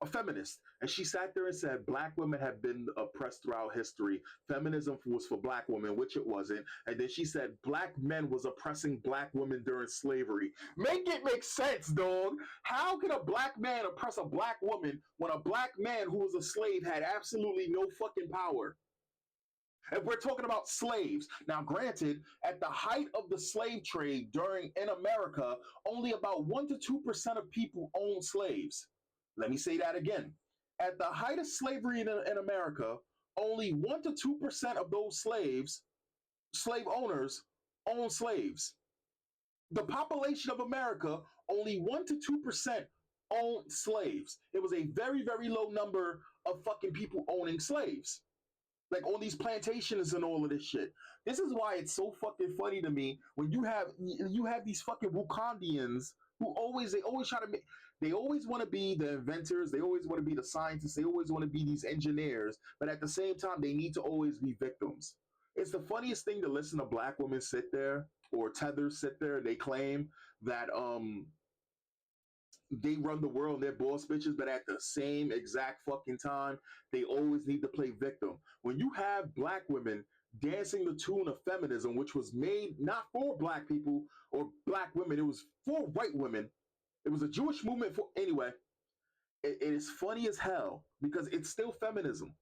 a feminist, and she sat there and said black women have been oppressed throughout history. Feminism was for black women, which it wasn't. And then she said black men was oppressing black women during slavery. Make it make sense, dog. How can a black man oppress a black woman when a black man who was a slave had absolutely no fucking power? And we're talking about slaves. Now, granted, at the height of the slave trade in America, only about 1% to 2% of people owned slaves. Let me say that again. At the height of slavery in America, only 1% to 2% of those slave owners, owned slaves. The population of America, only 1% to 2% owned slaves. It was a very, very low number of fucking people owning slaves. Like on these plantations and all of this shit. This is why it's so fucking funny to me when you have these fucking Wakandians who they always want to be the inventors, they always want to be the scientists, they always want to be these engineers, but at the same time they need to always be victims. It's the funniest thing to listen to black women sit there or tethers sit there and they claim that they run the world and they're boss bitches, but at the same exact fucking time, they always need to play victim. When you have black women dancing the tune of feminism, which was made not for black people or black women, it was for white women. It was a Jewish movement for, anyway, it is funny as hell because it's still feminism.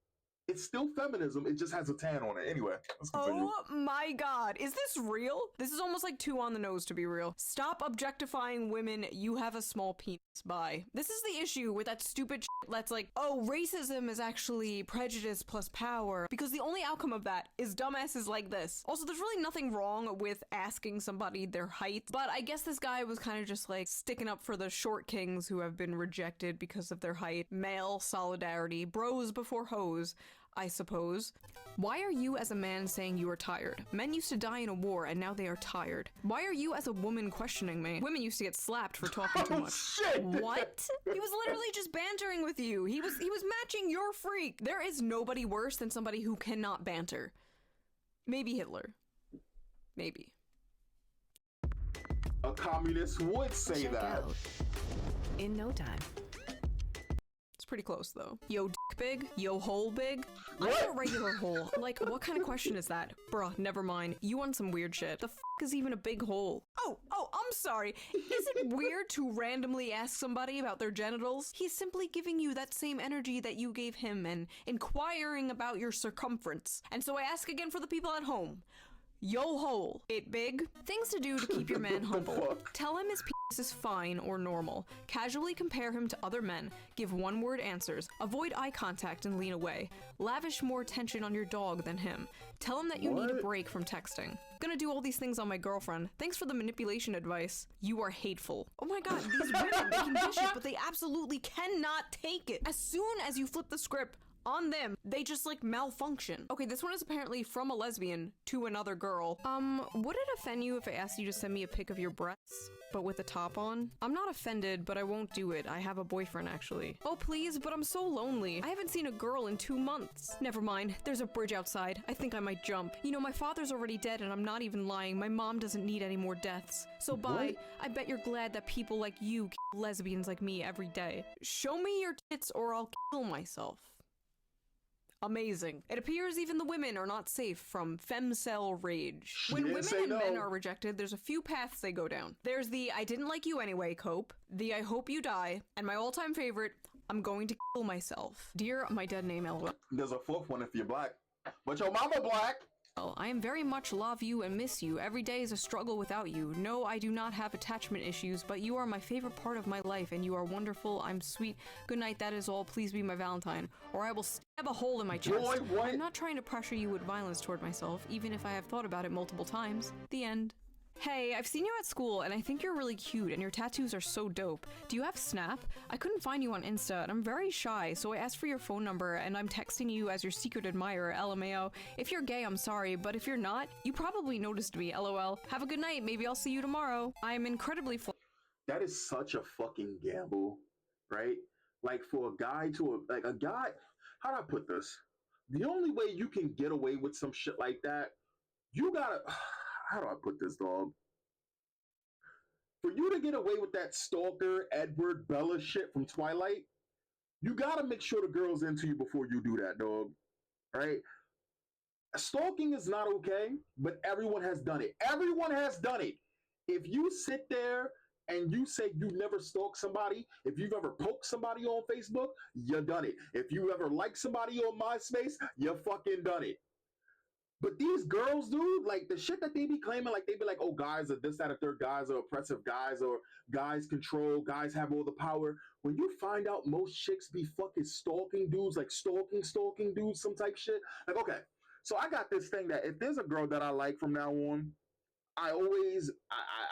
It's still feminism. It just has a tan on it. Anyway, let's continue. Oh my god. Is this real? This is almost like too on the nose to be real. Stop objectifying women. You have a small penis. Bye. This is the issue with that stupid shit that's like, oh, racism is actually prejudice plus power. Because the only outcome of that is dumbasses like this. Also, there's really nothing wrong with asking somebody their height. But I guess this guy was kind of just like sticking up for the short kings who have been rejected because of their height. Male solidarity. Bros before hoes, I suppose. Why are you as a man saying you are tired? Men used to die in a war and now they are tired. Why are you as a woman questioning me? Women used to get slapped for talking too much. Shit. What? He was literally just bantering with you. He was matching your freak. There is nobody worse than somebody who cannot banter. Maybe Hitler. Maybe. A communist would say Check that. out in no time. It's pretty close though. Yo dick big? Yo hole big? What? I'm a regular hole. Like, what kind of question is that? Bruh, never mind. You want some weird shit. The f is even a big hole? Oh, I'm sorry. Is it weird to randomly ask somebody about their genitals? He's simply giving you that same energy that you gave him and inquiring about your circumference. And so I ask again for the people at home. Yo hole, it big? Things to do to keep your man humble. Fuck? Tell him his penis is fine or normal. Casually compare him to other men. Give one-word answers. Avoid eye contact and lean away. Lavish more attention on your dog than him. Tell him that you need a What? break from texting. Gonna do all these things on my girlfriend. Thanks for the manipulation advice. You are hateful. Oh my god, these women, they can dish it, but they absolutely cannot take it. As soon as you flip the script on them, they just like malfunction. Okay, this one is apparently from a lesbian to another girl. Would it offend you if I asked you to send me a pic of your breasts, but with the top on? I'm not offended, but I won't do it. I have a boyfriend, actually. Oh, please, but I'm so lonely. I haven't seen a girl in 2 months. Never mind, there's a bridge outside. I think I might jump. You know, my father's already dead, and I'm not even lying. My mom doesn't need any more deaths. So bye. I bet you're glad that people like you kill lesbians like me every day. Show me your tits or I'll kill myself. Amazing. It appears even the women are not safe from femcel rage. She When didn't women say and no. men are rejected, there's a few paths they go down. There's the I didn't like you anyway cope, the I hope you die, and my all-time favorite, I'm going to kill myself. Dear my dead name, LOL. There's a fourth one if you're black. But your mama black. I am very much love you and miss you. Every day is a struggle without you. No, I do not have attachment issues, but you are my favorite part of my life, and you are wonderful. I'm sweet. Good night, that is all. Please be my Valentine, or I will stab a hole in my chest. Boy, what? I'm not trying to pressure you with violence toward myself, even if I have thought about it multiple times. The end. Hey, I've seen you at school, and I think you're really cute, and your tattoos are so dope. Do you have Snap? I couldn't find you on Insta, and I'm very shy, so I asked for your phone number, and I'm texting you as your secret admirer, LMAO. If you're gay, I'm sorry, but if you're not, you probably noticed me, LOL. Have a good night, maybe I'll see you tomorrow. I am incredibly That is such a fucking gamble, right? Like for a guy to like a guy, how do I put this? The only way you can get away with some shit like that, you gotta, how do I put this, dog? For you to get away with that stalker Edward Bella shit from Twilight, you gotta make sure the girl's into you before you do that, dog. Right? Stalking is not okay, but everyone has done it. Everyone has done it. If you sit there and you say you never stalked somebody, if you've ever poked somebody on Facebook, you done it. If you ever liked somebody on MySpace, you fucking done it. But these girls, dude, like the shit that they be claiming, like they be like, oh, guys are this, that, or third, guys are oppressive, guys, or guys control, guys have all the power. When you find out most chicks be fucking stalking dudes, like stalking dudes, some type shit. Like, okay, so I got this thing that if there's a girl that I like from now on, I always,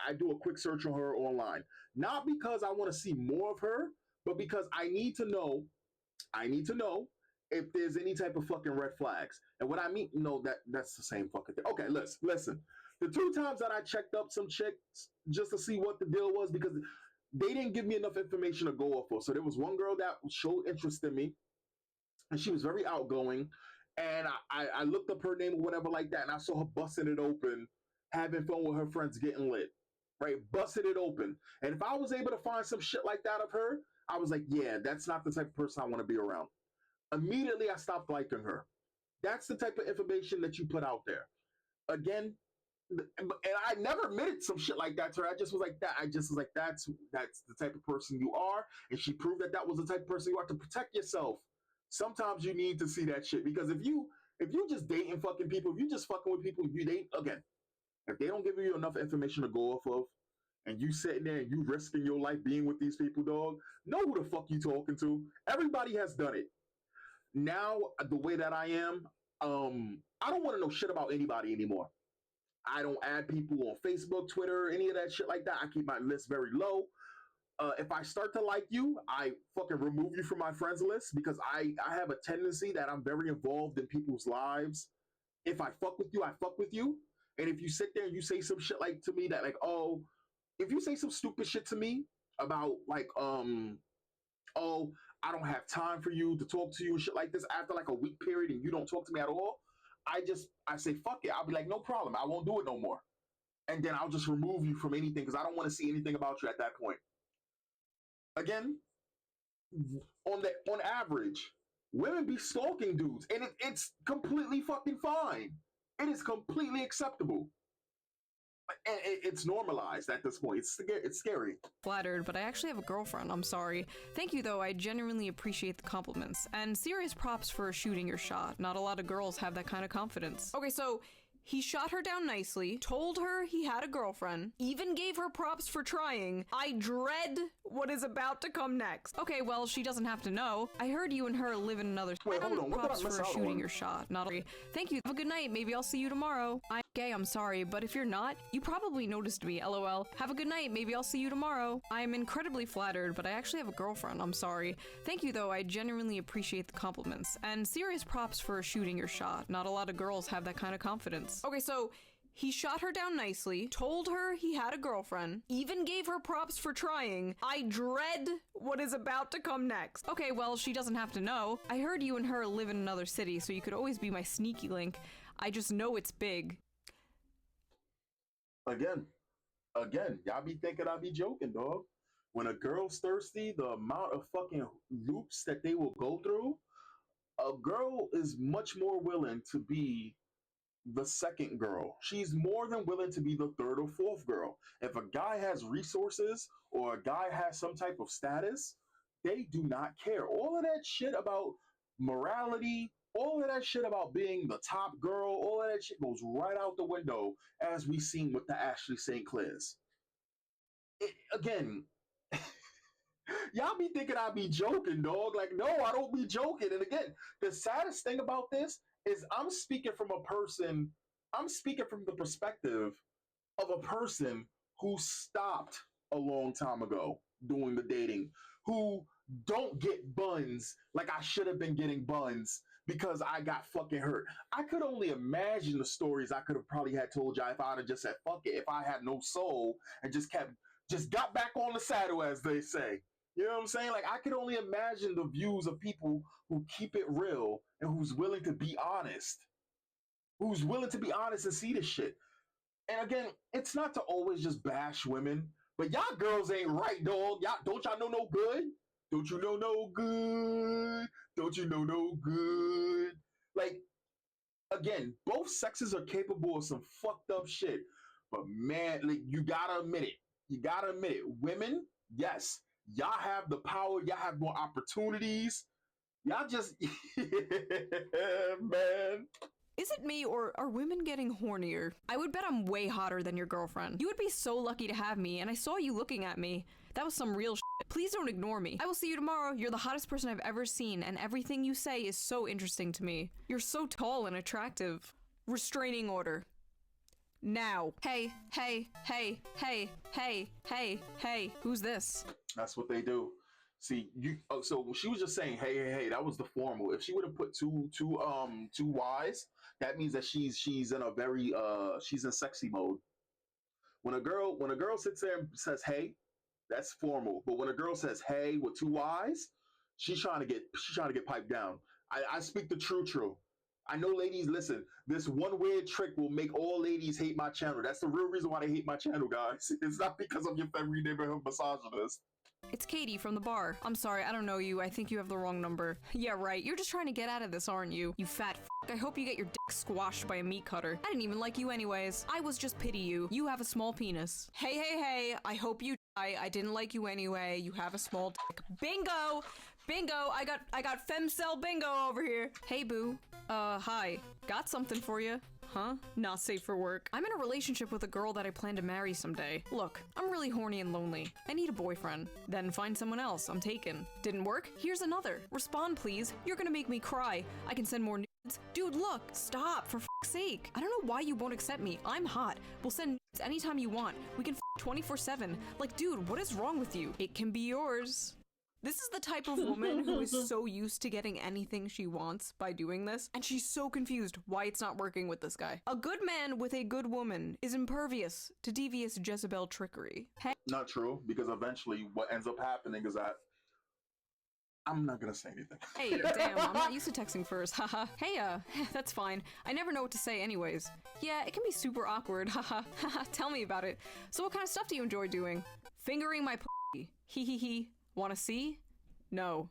I do a quick search on her online. Not because I want to see more of her, but because I need to know if there's any type of fucking red flags. And what I mean, no, that's the same fucking thing. Okay, listen. The 2 times that I checked up some chicks just to see what the deal was, because they didn't give me enough information to go off of. So there was one girl that showed interest in me, and she was very outgoing. And I looked up her name or whatever like that, and I saw her busting it open, having fun with her friends, getting lit, right? Busting it open. And if I was able to find some shit like that of her, I was like, yeah, that's not the type of person I want to be around. Immediately, I stopped liking her. That's the type of information that you put out there. Again, and I never admitted some shit like that to her. I just was like that. I just was like, that's the type of person you are. And she proved that was the type of person you are. To protect yourself, Sometimes you need to see that shit, because if you just dating fucking people, if you just fucking with people, you date again. If they don't give you enough information to go off of, and you sitting there and you risking your life being with these people, dog, know who the fuck you talking to. Everybody has done it. Now, the way that I am, I don't want to know shit about anybody anymore. I don't add people on Facebook, Twitter, any of that shit like that. I keep my list very low. If I start to like you, I fucking remove you from my friends list, because I have a tendency that I'm very involved in people's lives. If I fuck with you, I fuck with you. And if you sit there and you say some shit like to me that like, oh, if you say some stupid shit to me about like, oh, I don't have time for you to talk to you and shit like this after like a week period and you don't talk to me at all, I say, fuck it. I'll be like, no problem. I won't do it no more. And then I'll just remove you from anything, because I don't want to see anything about you at that point. Again, on average, women be stalking dudes, and it's completely fucking fine. It is completely acceptable. And it's normalized at this point. It's scary. Flattered, but I actually have a girlfriend. I'm sorry. Thank you, though. I genuinely appreciate the compliments. And serious props for shooting your shot. Not a lot of girls have that kind of confidence. Okay, so he shot her down nicely, told her he had a girlfriend, even gave her props for trying. I dread what is about to come next. Okay, well, she doesn't have to know. I heard you and her live in another— Wait, hold on. What props did I miss for out shooting on? your shot. Not a— Thank you. Have a good night. Maybe I'll see you tomorrow. I'm gay, I'm sorry, but if you're not, you probably noticed me, lol. Have a good night. Maybe I'll see you tomorrow. I'm incredibly flattered, but I actually have a girlfriend. I'm sorry. Thank you, though. I genuinely appreciate the compliments. And serious props for shooting your shot. Not a lot of girls have that kind of confidence. Okay, so he shot her down nicely, told her he had a girlfriend, even gave her props for trying. I dread what is about to come next. Okay, well, she doesn't have to know. I heard you and her live in another city, so you could always be my sneaky link. I just know it's big. Again, y'all be thinking I be joking, dog. When a girl's thirsty, the amount of fucking loops that they will go through, a girl is much more willing to be the second girl. She's more than willing to be the third or fourth girl. If a guy has resources or a guy has some type of status, they do not care. All of that shit about morality, all of that shit about being the top girl, all of that shit goes right out the window, as we seen with the Ashley St. Clairs. Again, y'all be thinking I be joking, dog. Like, no, I don't be joking. And again, the saddest thing about this is I'm speaking from the perspective of a person who stopped a long time ago doing the dating, who don't get buns like I should have been getting buns because I got fucking hurt. I could only imagine the stories I could have probably had told y'all if I'd have just said fuck it, if I had no soul and just got back on the saddle, as they say. You know what I'm saying? Like, I could only imagine the views of people who keep it real and who's willing to be honest. Who's willing to be honest and see this shit. And again, it's not to always just bash women, but y'all girls ain't right, dog. Don't y'all know no good? Don't you know no good? Don't you know no good? Like, again, both sexes are capable of some fucked up shit. But man, like, you gotta admit it. You gotta admit it. Women, yes, y'all have the power. Y'all have more opportunities. Y'all just, man. Is it me, or are women getting hornier? I would bet I'm way hotter than your girlfriend. You would be so lucky to have me, and I saw you looking at me. That was some real shit. Please don't ignore me. I will see you tomorrow. You're the hottest person I've ever seen, and everything you say is so interesting to me. You're so tall and attractive. Restraining order. Now. Hey, hey, hey, hey, hey, hey, hey. Who's this? That's what they do. See, so she was just saying, hey, hey, hey, that was the formal. If she would have put two Y's, that means that she's in a very she's in sexy mode. When a girl sits there and says hey, that's formal. But when a girl says hey with two Y's, she's trying to get piped down. I speak the true. I know, ladies, listen, this one weird trick will make all ladies hate my channel. That's the real reason why they hate my channel, guys. It's not because of your every neighborhood misogynist. It's Katie from the bar. I'm sorry, I don't know you. I think you have the wrong number. Yeah, right. You're just trying to get out of this, aren't you? You fat f***. I hope you get your dick squashed by a meat cutter. I didn't even like you anyways. I was just pity you. You have a small penis. Hey, hey, hey. I hope you die. I didn't like you anyway. You have a small dick. Bingo! Bingo! I got femcel bingo over here. Hey, boo. Hi. Got something for you. Huh? Not safe for work. I'm in a relationship with a girl that I plan to marry someday. Look, I'm really horny and lonely. I need a boyfriend. Then find someone else. I'm taken. Didn't work? Here's another. Respond, please. You're gonna make me cry. I can send more nudes. Dude, look. Stop, for f***'s sake. I don't know why you won't accept me. I'm hot. We'll send nudes anytime you want. We can f*** 24/7. Like, dude, what is wrong with you? It can be yours. This is the type of woman who is so used to getting anything she wants by doing this, and she's so confused why it's not working with this guy. A good man with a good woman is impervious to devious Jezebel trickery. Hey. Not true, because eventually what ends up happening is that I'm not gonna say anything. Hey, damn, I'm not used to texting first, haha. Hey, that's fine. I never know what to say anyways. Yeah, it can be super awkward, haha. Tell me about it. So what kind of stuff do you enjoy doing? Fingering my p***. Hee hee hee. Wanna see? No.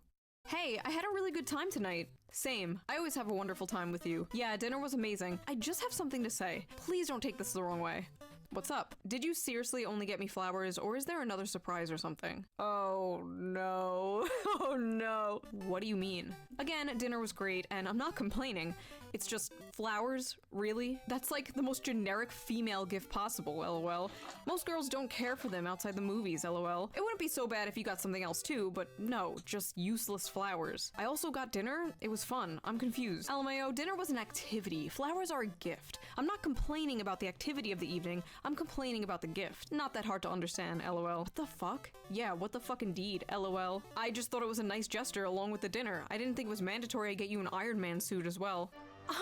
Hey, I had a really good time tonight. Same. I always have a wonderful time with you. Yeah, dinner was amazing. I just have something to say. Please don't take this the wrong way. What's up? Did you seriously only get me flowers, or is there another surprise or something? Oh no. Oh no. What do you mean? Again, dinner was great, and I'm not complaining. It's just flowers, really? That's like the most generic female gift possible, lol. Most girls don't care for them outside the movies, lol. It wouldn't be so bad if you got something else too, but no, just useless flowers. I also got dinner. It was fun. I'm confused. LMAO, dinner was an activity. Flowers are a gift. I'm not complaining about the activity of the evening. I'm complaining about the gift. Not that hard to understand, lol. What the fuck? Yeah, what the fuck indeed, lol. I just thought it was a nice gesture along with the dinner. I didn't think it was mandatory I get you an Iron Man suit as well.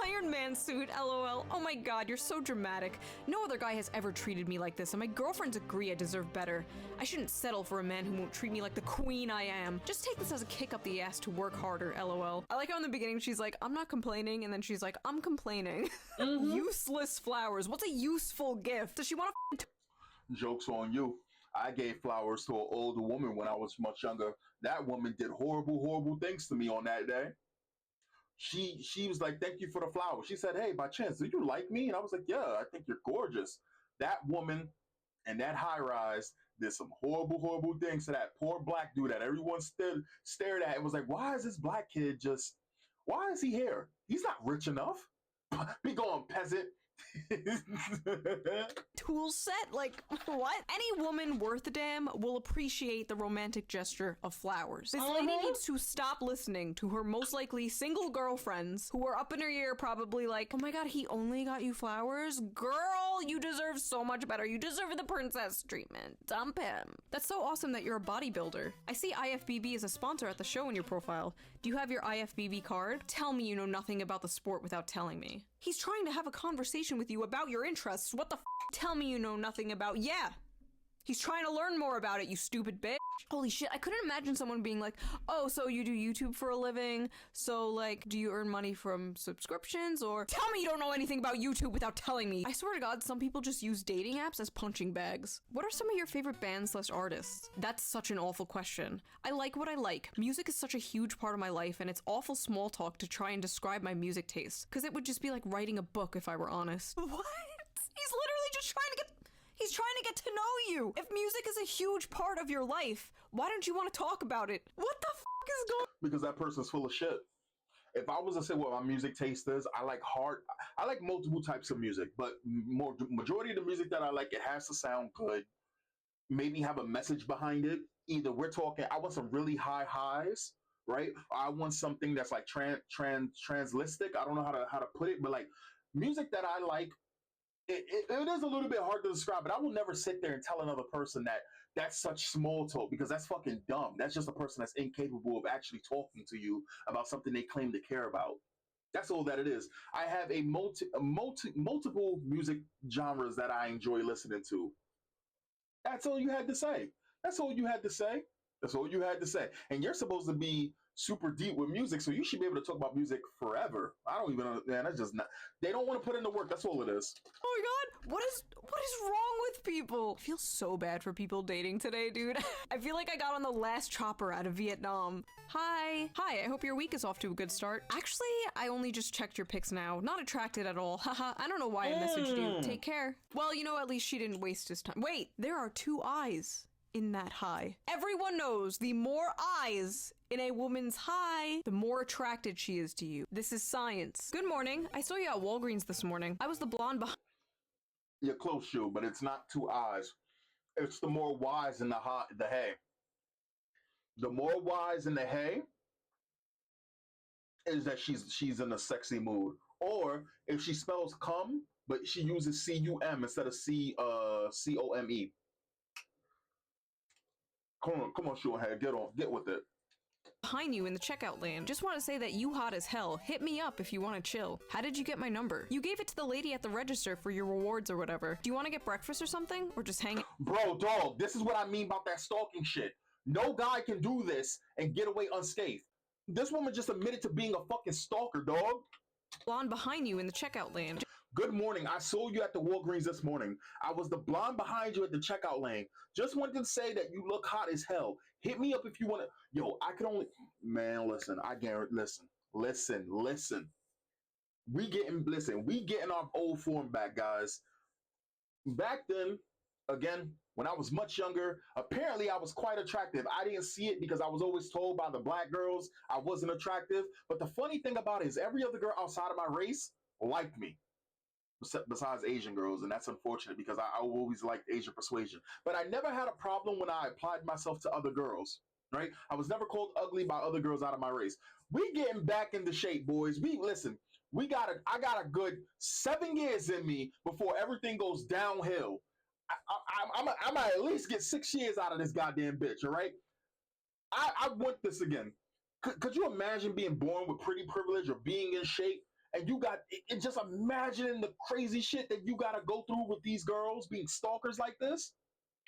Iron Man suit, lol. Oh my god, you're so dramatic. No other guy has ever treated me like this, and my girlfriends agree I deserve better. I shouldn't settle for a man who won't treat me like the queen I am. Just take this as a kick up the ass to work harder, lol. I like how in the beginning she's like, I'm not complaining, and then she's like, I'm complaining. Useless flowers. What's a useful gift? Does she want to Joke's on you. I gave flowers to an older woman when I was much younger. That woman did horrible, horrible things to me on that day. She was like, thank you for the flowers. She said, hey, by chance, do you like me? And I was like, yeah, I think you're gorgeous. That woman and that high rise did some horrible, horrible things to that poor black dude that everyone stared at and was like, why is this black kid why is he here? He's not rich enough. Be going, peasant. tool set? Like, what? Any woman worth a damn will appreciate the romantic gesture of flowers. This lady needs to stop listening to her most likely single girlfriends who are up in her ear probably like, oh my god, he only got you flowers? Girl, you deserve so much better. You deserve the princess treatment. Dump him. That's so awesome that you're a bodybuilder. I see IFBB is a sponsor at the show in your profile. Do you have your IFBB card? Tell me you know nothing about the sport without telling me. He's trying to have a conversation with you about your interests. What the f? Tell me you know nothing about— yeah! He's trying to learn more about it, you stupid bitch. Holy shit, I couldn't imagine someone being like, oh, so you do YouTube for a living? So, like, do you earn money from subscriptions? Or tell me you don't know anything about YouTube without telling me. I swear to God, some people just use dating apps as punching bags. What are some of your favorite bands/artists? That's such an awful question. I like what I like. Music is such a huge part of my life, and it's awful small talk to try and describe my music taste. Because it would just be like writing a book if I were honest. What? He's literally just He's trying to get to know you. If music is a huge part of your life, why don't you want to talk about it? What the fuck is going on? Because that person's full of shit. If I was to say what my music taste is, I like multiple types of music, but majority of the music that I like, it has to sound good, maybe have a message behind it. Either we're talking, I want some really high highs, right? I want something that's like translistic. I don't know how to put it, but like music that I like, it is a little bit hard to describe, but I will never sit there and tell another person that that's such small talk, because that's fucking dumb. That's just a person that's incapable of actually talking to you about something they claim to care about. That's all that it is. I have multiple music genres that I enjoy listening to. That's all you had to say. That's all you had to say. That's all you had to say. And you're supposed to be super deep with music, so you should be able to talk about music forever. I don't even know, man. That's just not. They don't want to put in the work. That's all it is. Oh my god, what is wrong with people? I feel so bad for people dating today, dude. I feel like I got on the last chopper out of Vietnam. Hi, I hope your week is off to a good start. Actually, I only just checked your pics now. Not attracted at all. Haha, I don't know why I messaged you. Take care. Well, you know, at least she didn't waste his time. Wait, there are 2 eyes in that high. Everyone knows the more eyes In a woman's high, the more attracted she is to you. This is science. Good morning. I saw you at Walgreens this morning. I was the blonde behind. You're close, Shoe, but it's not two eyes. It's the more wise in the hay. The more wise in the hay is that she's in a sexy mood. Or if she spells cum, but she uses C-U-M instead of C-O-M-E. Come on, shoeonhead, get with it. Behind you in the checkout lane. Just want to say that you hot as hell. Hit me up if you want to chill. How did you get my number? You gave it to the lady at the register for your rewards or whatever. Do you want to get breakfast or something? Or just hang? Bro, dog, this is what I mean about that stalking shit. No guy can do this and get away unscathed. This woman just admitted to being a fucking stalker, dog. Blonde behind you in the checkout lane. Good morning. I saw you at the Walgreens this morning. I was the blonde behind you at the checkout lane. Just wanted to say that you look hot as hell. Hit me up if you want to. Yo, I can only. Man, listen. I guarantee. Listen. We getting our old form back, guys. Back then, again, when I was much younger, apparently I was quite attractive. I didn't see it because I was always told by the black girls I wasn't attractive. But the funny thing about it is every other girl outside of my race liked me. Besides Asian girls, and that's unfortunate because I always liked Asian persuasion. But I never had a problem when I applied myself to other girls, right? I was never called ugly by other girls out of my race. We getting back into shape, boys. I got a good 7 years in me before everything goes downhill. I'm gonna at least get 6 years out of this goddamn bitch, all right? I want this again. Could you imagine being born with pretty privilege or being in shape? And you got it, just imagining the crazy shit that you got to go through with these girls being stalkers like this,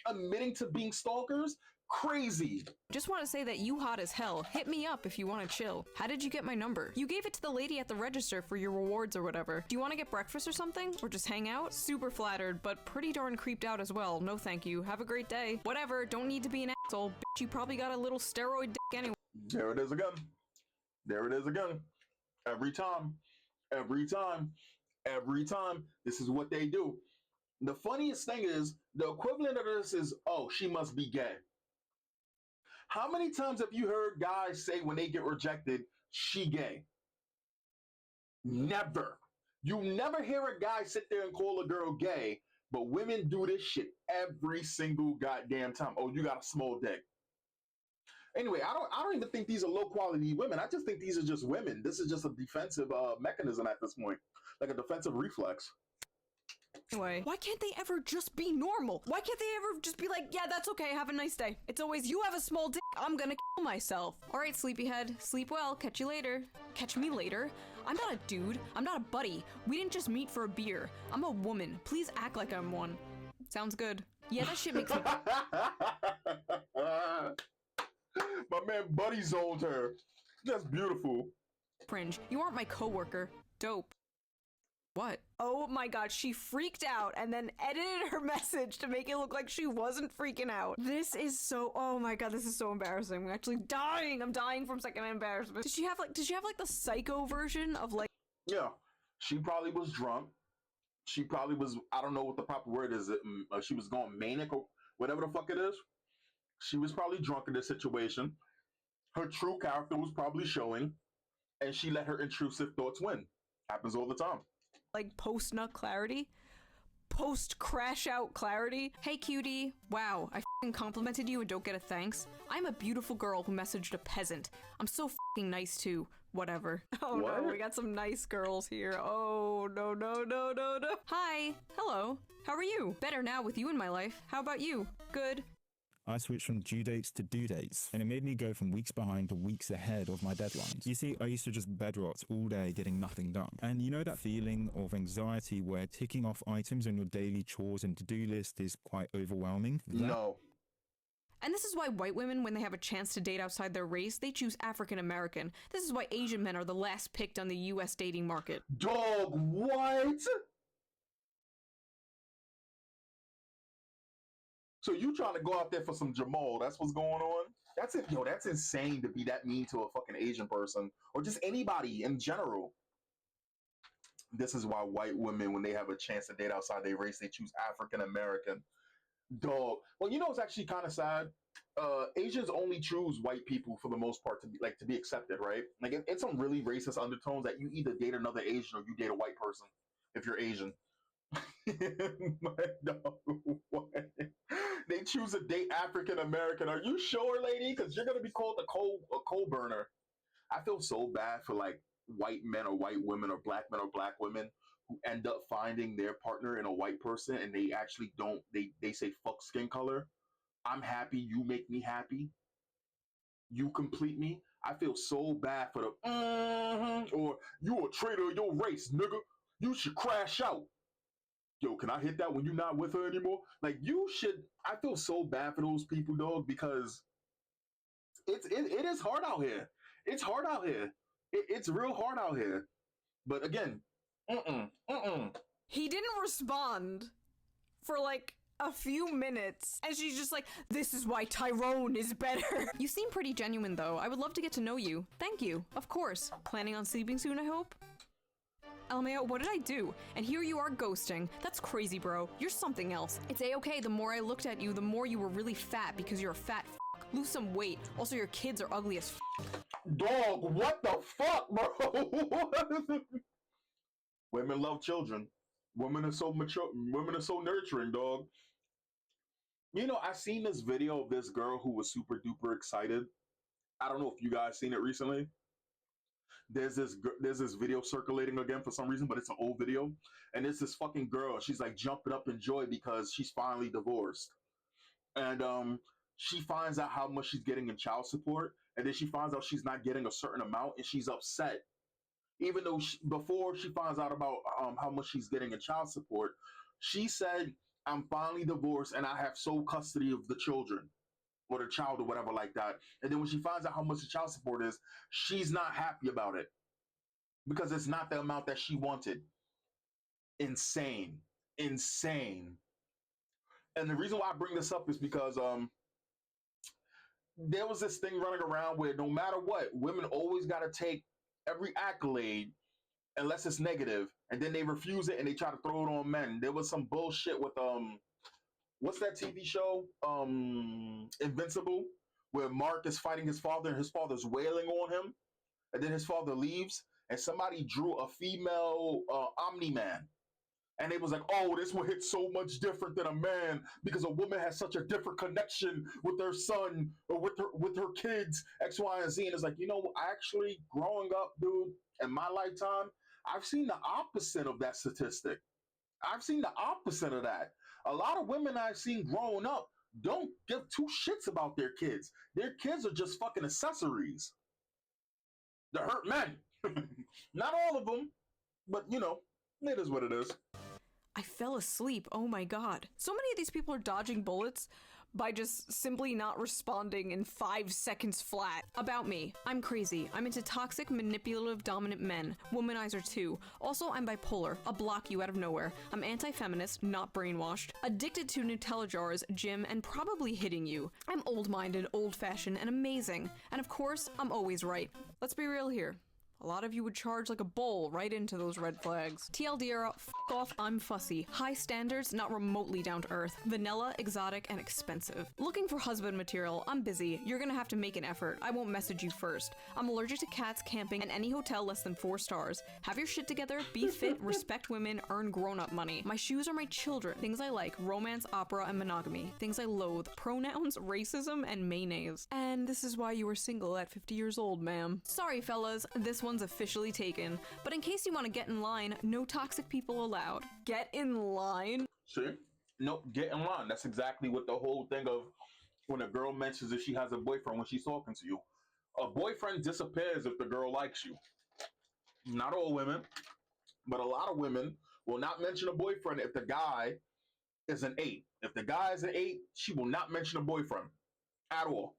admitting to being stalkers. Crazy. Just want to say that you hot as hell. Hit me up if you want to chill. How did you get my number? You gave it to the lady at the register for your rewards or whatever. Do you want to get breakfast or something? Or just hang out? Super flattered, but pretty darn creeped out as well. No thank you. Have a great day. Whatever, don't need to be an asshole. Bitch, you probably got a little steroid dick anyway. There it is again. Every time. This is what they do. The funniest thing is, the equivalent of this is, oh, she must be gay. How many times have you heard guys say when they get rejected, she gay? Never. You never hear a guy sit there and call a girl gay, but women do this shit every single goddamn time. Oh, you got a small dick. Anyway, I don't even think these are low quality women. I just think these are just women. This is just a defensive mechanism at this point, like a defensive reflex. Anyway, why can't they ever just be normal? Why can't they ever just be like, yeah, that's okay, have a nice day? It's always, you have a small dick, I'm gonna kill myself. All right, sleepyhead, sleep well, catch you later. Catch me later? I'm not a dude, I'm not a buddy. We didn't just meet for a beer. I'm a woman, please act like I'm one. Sounds good. Yeah, that shit makes me- My man Buddy zoned her. That's beautiful. Cringe. You aren't my coworker. Dope. What? Oh my god, she freaked out and then edited her message to make it look like she wasn't freaking out. This is so, oh my god, this is so embarrassing. I'm actually dying. I'm dying from secondhand embarrassment. Did she have like the psycho version of like... Yeah, she probably was drunk. She probably was, I don't know what the proper word is. She was going manic or whatever the fuck it is. She was probably drunk in this situation. Her true character was probably showing, and she let her intrusive thoughts win. Happens all the time. Like post-nut clarity? Post-crash-out clarity? Hey, cutie. Wow, I f***ing complimented you and don't get a thanks? I'm a beautiful girl who messaged a peasant. I'm so f***ing nice, too. Whatever. Oh, what? No, we got some nice girls here. Oh, no. Hi. Hello. How are you? Better now with you in my life. How about you? Good. I switched from due dates to due dates, and it made me go from weeks behind to weeks ahead of my deadlines. You see, I used to just bed rot all day getting nothing done. And you know that feeling of anxiety where ticking off items on your daily chores and to-do list is quite overwhelming? No. And this is why white women, when they have a chance to date outside their race, they choose African American. This is why Asian men are the last picked on the US dating market. Dog, what? So you trying to go out there for some Jamal? That's what's going on? That's it. Yo, that's insane to be that mean to a fucking Asian person or just anybody in general. This is why white women, when they have a chance to date outside their race, they choose African American. Dog. Well, you know, it's actually kind of sad. Asians only choose white people for the most part to be accepted, right? Like it's some really racist undertones that you either date another Asian or you date a white person if you're Asian. No, what? They choose to date African American. Are you sure, lady? Because you're gonna be called a coal burner. I feel so bad for like white men or white women or black men or black women who end up finding their partner in a white person and they actually don't. They say fuck skin color. I'm happy. You make me happy. You complete me. I feel so bad for the or you a traitor of your race, nigga. You should crash out. Yo, can I hit that when you're not with her anymore? Like you should. I feel so bad for those people, dog, because it is hard out here. It's hard out here. It's real hard out here. But again, He didn't respond for like a few minutes, and she's just like, this is why Tyrone is better. You seem pretty genuine, though. I would love to get to know you. Thank you. Of course. Planning on sleeping soon, I hope? LMAO, what did I do? And here you are ghosting. That's crazy, bro. You're something else. It's a-okay. The more I looked at you, the more you were really fat because you're a fat f***. Lose some weight. Also, your kids are ugly as f***. dog, what the fuck, bro? Women love children. Women are so mature. Women are so nurturing, dog. You know, I seen this video of this girl who was super duper excited. I don't know if you guys seen it recently. There's this video circulating again for some reason, but it's an old video, and it's this fucking girl. She's like jumping up in joy because she's finally divorced, and she finds out how much she's getting in child support, and then she finds out she's not getting a certain amount, and she's upset. Even though before she finds out about how much she's getting in child support, she said, "I'm finally divorced, and I have sole custody of the children." Or the child or whatever like that. And then when she finds out how much the child support is, she's not happy about it because it's not the amount that she wanted. Insane. Insane. And the reason why I bring this up is because there was this thing running around where no matter what, women always got to take every accolade unless it's negative, and then they refuse it and they try to throw it on men. There was some bullshit with what's that TV show? Invincible, where Mark is fighting his father and his father's wailing on him, and then his father leaves, and somebody drew a female Omni-Man, and it was like, oh, this will hit so much different than a man because a woman has such a different connection with their son or with her kids, X, Y, and Z. And it's like, you know, actually, growing up, dude, in my lifetime, I've seen the opposite of that statistic. I've seen the opposite of that. A lot of women I've seen growing up don't give two shits about their kids. Their kids are just fucking accessories. They hurt men. Not all of them, but you know, it is what it is. I fell asleep. Oh my god. So many of these people are dodging bullets by just simply not responding in 5 seconds flat. About me. I'm crazy. I'm into toxic, manipulative, dominant men. Womanizer too. Also, I'm bipolar. I'll block you out of nowhere. I'm anti-feminist, not brainwashed. Addicted to Nutella jars, gym, and probably hitting you. I'm old-minded, old-fashioned, and amazing. And of course, I'm always right. Let's be real here. A lot of you would charge like a bull right into those red flags. TLDR, f*** off, I'm fussy. High standards, not remotely down to earth. Vanilla, exotic, and expensive. Looking for husband material, I'm busy. You're gonna have to make an effort. I won't message you first. I'm allergic to cats, camping, and any hotel less than 4 stars. Have your shit together, be fit, respect women, earn grown-up money. My shoes are my children. Things I like, romance, opera, and monogamy. Things I loathe, pronouns, racism, and mayonnaise. And this is why you were single at 50 years old, ma'am. Sorry, fellas, this one's officially taken. But in case you want to get in line, no toxic people allowed. Get in line? See? No, get in line. That's exactly what the whole thing of when a girl mentions if she has a boyfriend when she's talking to you. A boyfriend disappears if the girl likes you. Not all women, but a lot of women will not mention a boyfriend if the guy is an 8. If the guy is an 8, she will not mention a boyfriend at all.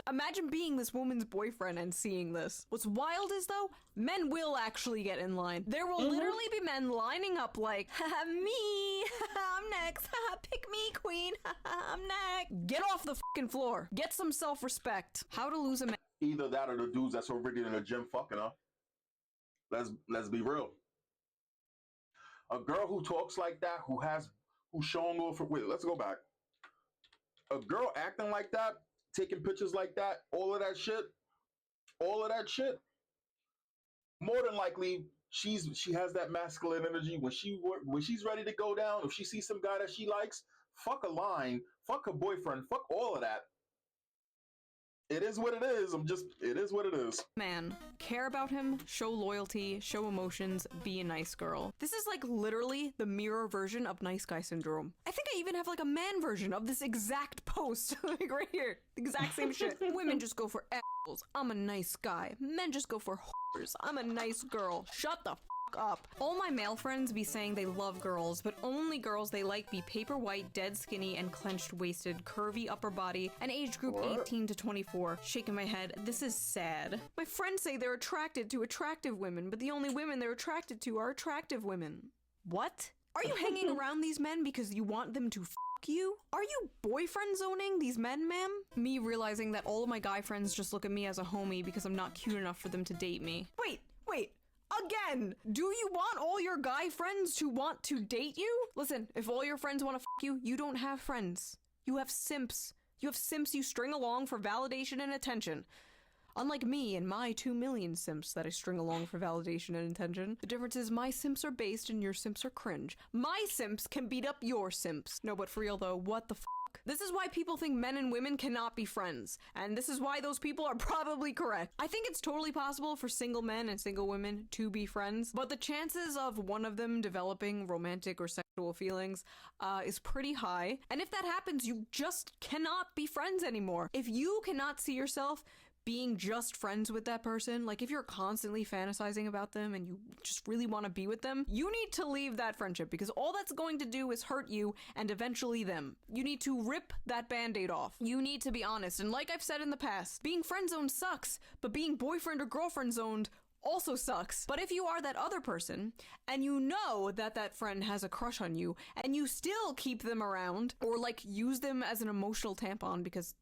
Imagine being this woman's boyfriend and seeing this. What's wild is, though, men will actually get in line. There will literally be men lining up like, haha, me, I'm next, pick me, queen, I'm next. Get off the fucking floor. Get some self-respect. How to lose a man. Either that or the dudes that's already in the gym fucking her. Let's be real. A girl who talks like that, who's showing off. Wait, let's go back. A girl acting like that, taking pictures like that, all of that shit, more than likely she has that masculine energy when she's ready to go down. If she sees some guy that she likes, fuck a line, fuck her boyfriend, fuck all of that. It is what it is. It is what it is. Man, care about him, show loyalty, show emotions, be a nice girl. This is like literally the mirror version of nice guy syndrome. I think I even have like a man version of this exact post, like right here, the exact same shit. Women just go for assholes. I'm a nice guy. Men just go for whores. I'm a nice girl. Shut the up. All my male friends be saying they love girls, but only girls they like be paper white, dead skinny, and clenched waisted, curvy upper body, and age group 18 to 24. Shaking my head, this is sad. My friends say they're attracted to attractive women, but the only women they're attracted to are attractive women. What? Are you hanging around these men because you want them to you? Are you boyfriend zoning these men, ma'am? Me realizing that all of my guy friends just look at me as a homie because I'm not cute enough for them to date me. Wait. Again, do you want all your guy friends to want to date you? Listen, if all your friends want to you, you don't have friends. You have simps. You have simps you string along for validation and attention. Unlike me and my 2 million simps that I string along for validation and attention, the difference is my simps are based and your simps are cringe. My simps can beat up your simps. No, but for real though, what the f***? This is why people think men and women cannot be friends, and this is why those people are probably correct. I think it's totally possible for single men and single women to be friends, but the chances of one of them developing romantic or sexual feelings is pretty high, and if that happens, you just cannot be friends anymore. If you cannot see yourself being just friends with that person, like if you're constantly fantasizing about them and you just really want to be with them, you need to leave that friendship because all that's going to do is hurt you and eventually them. You need to rip that band-aid off. You need to be honest, and like I've said in the past, being friend zoned sucks, but being boyfriend or girlfriend zoned also sucks. But if you are that other person and you know that that friend has a crush on you and you still keep them around or like use them as an emotional tampon, because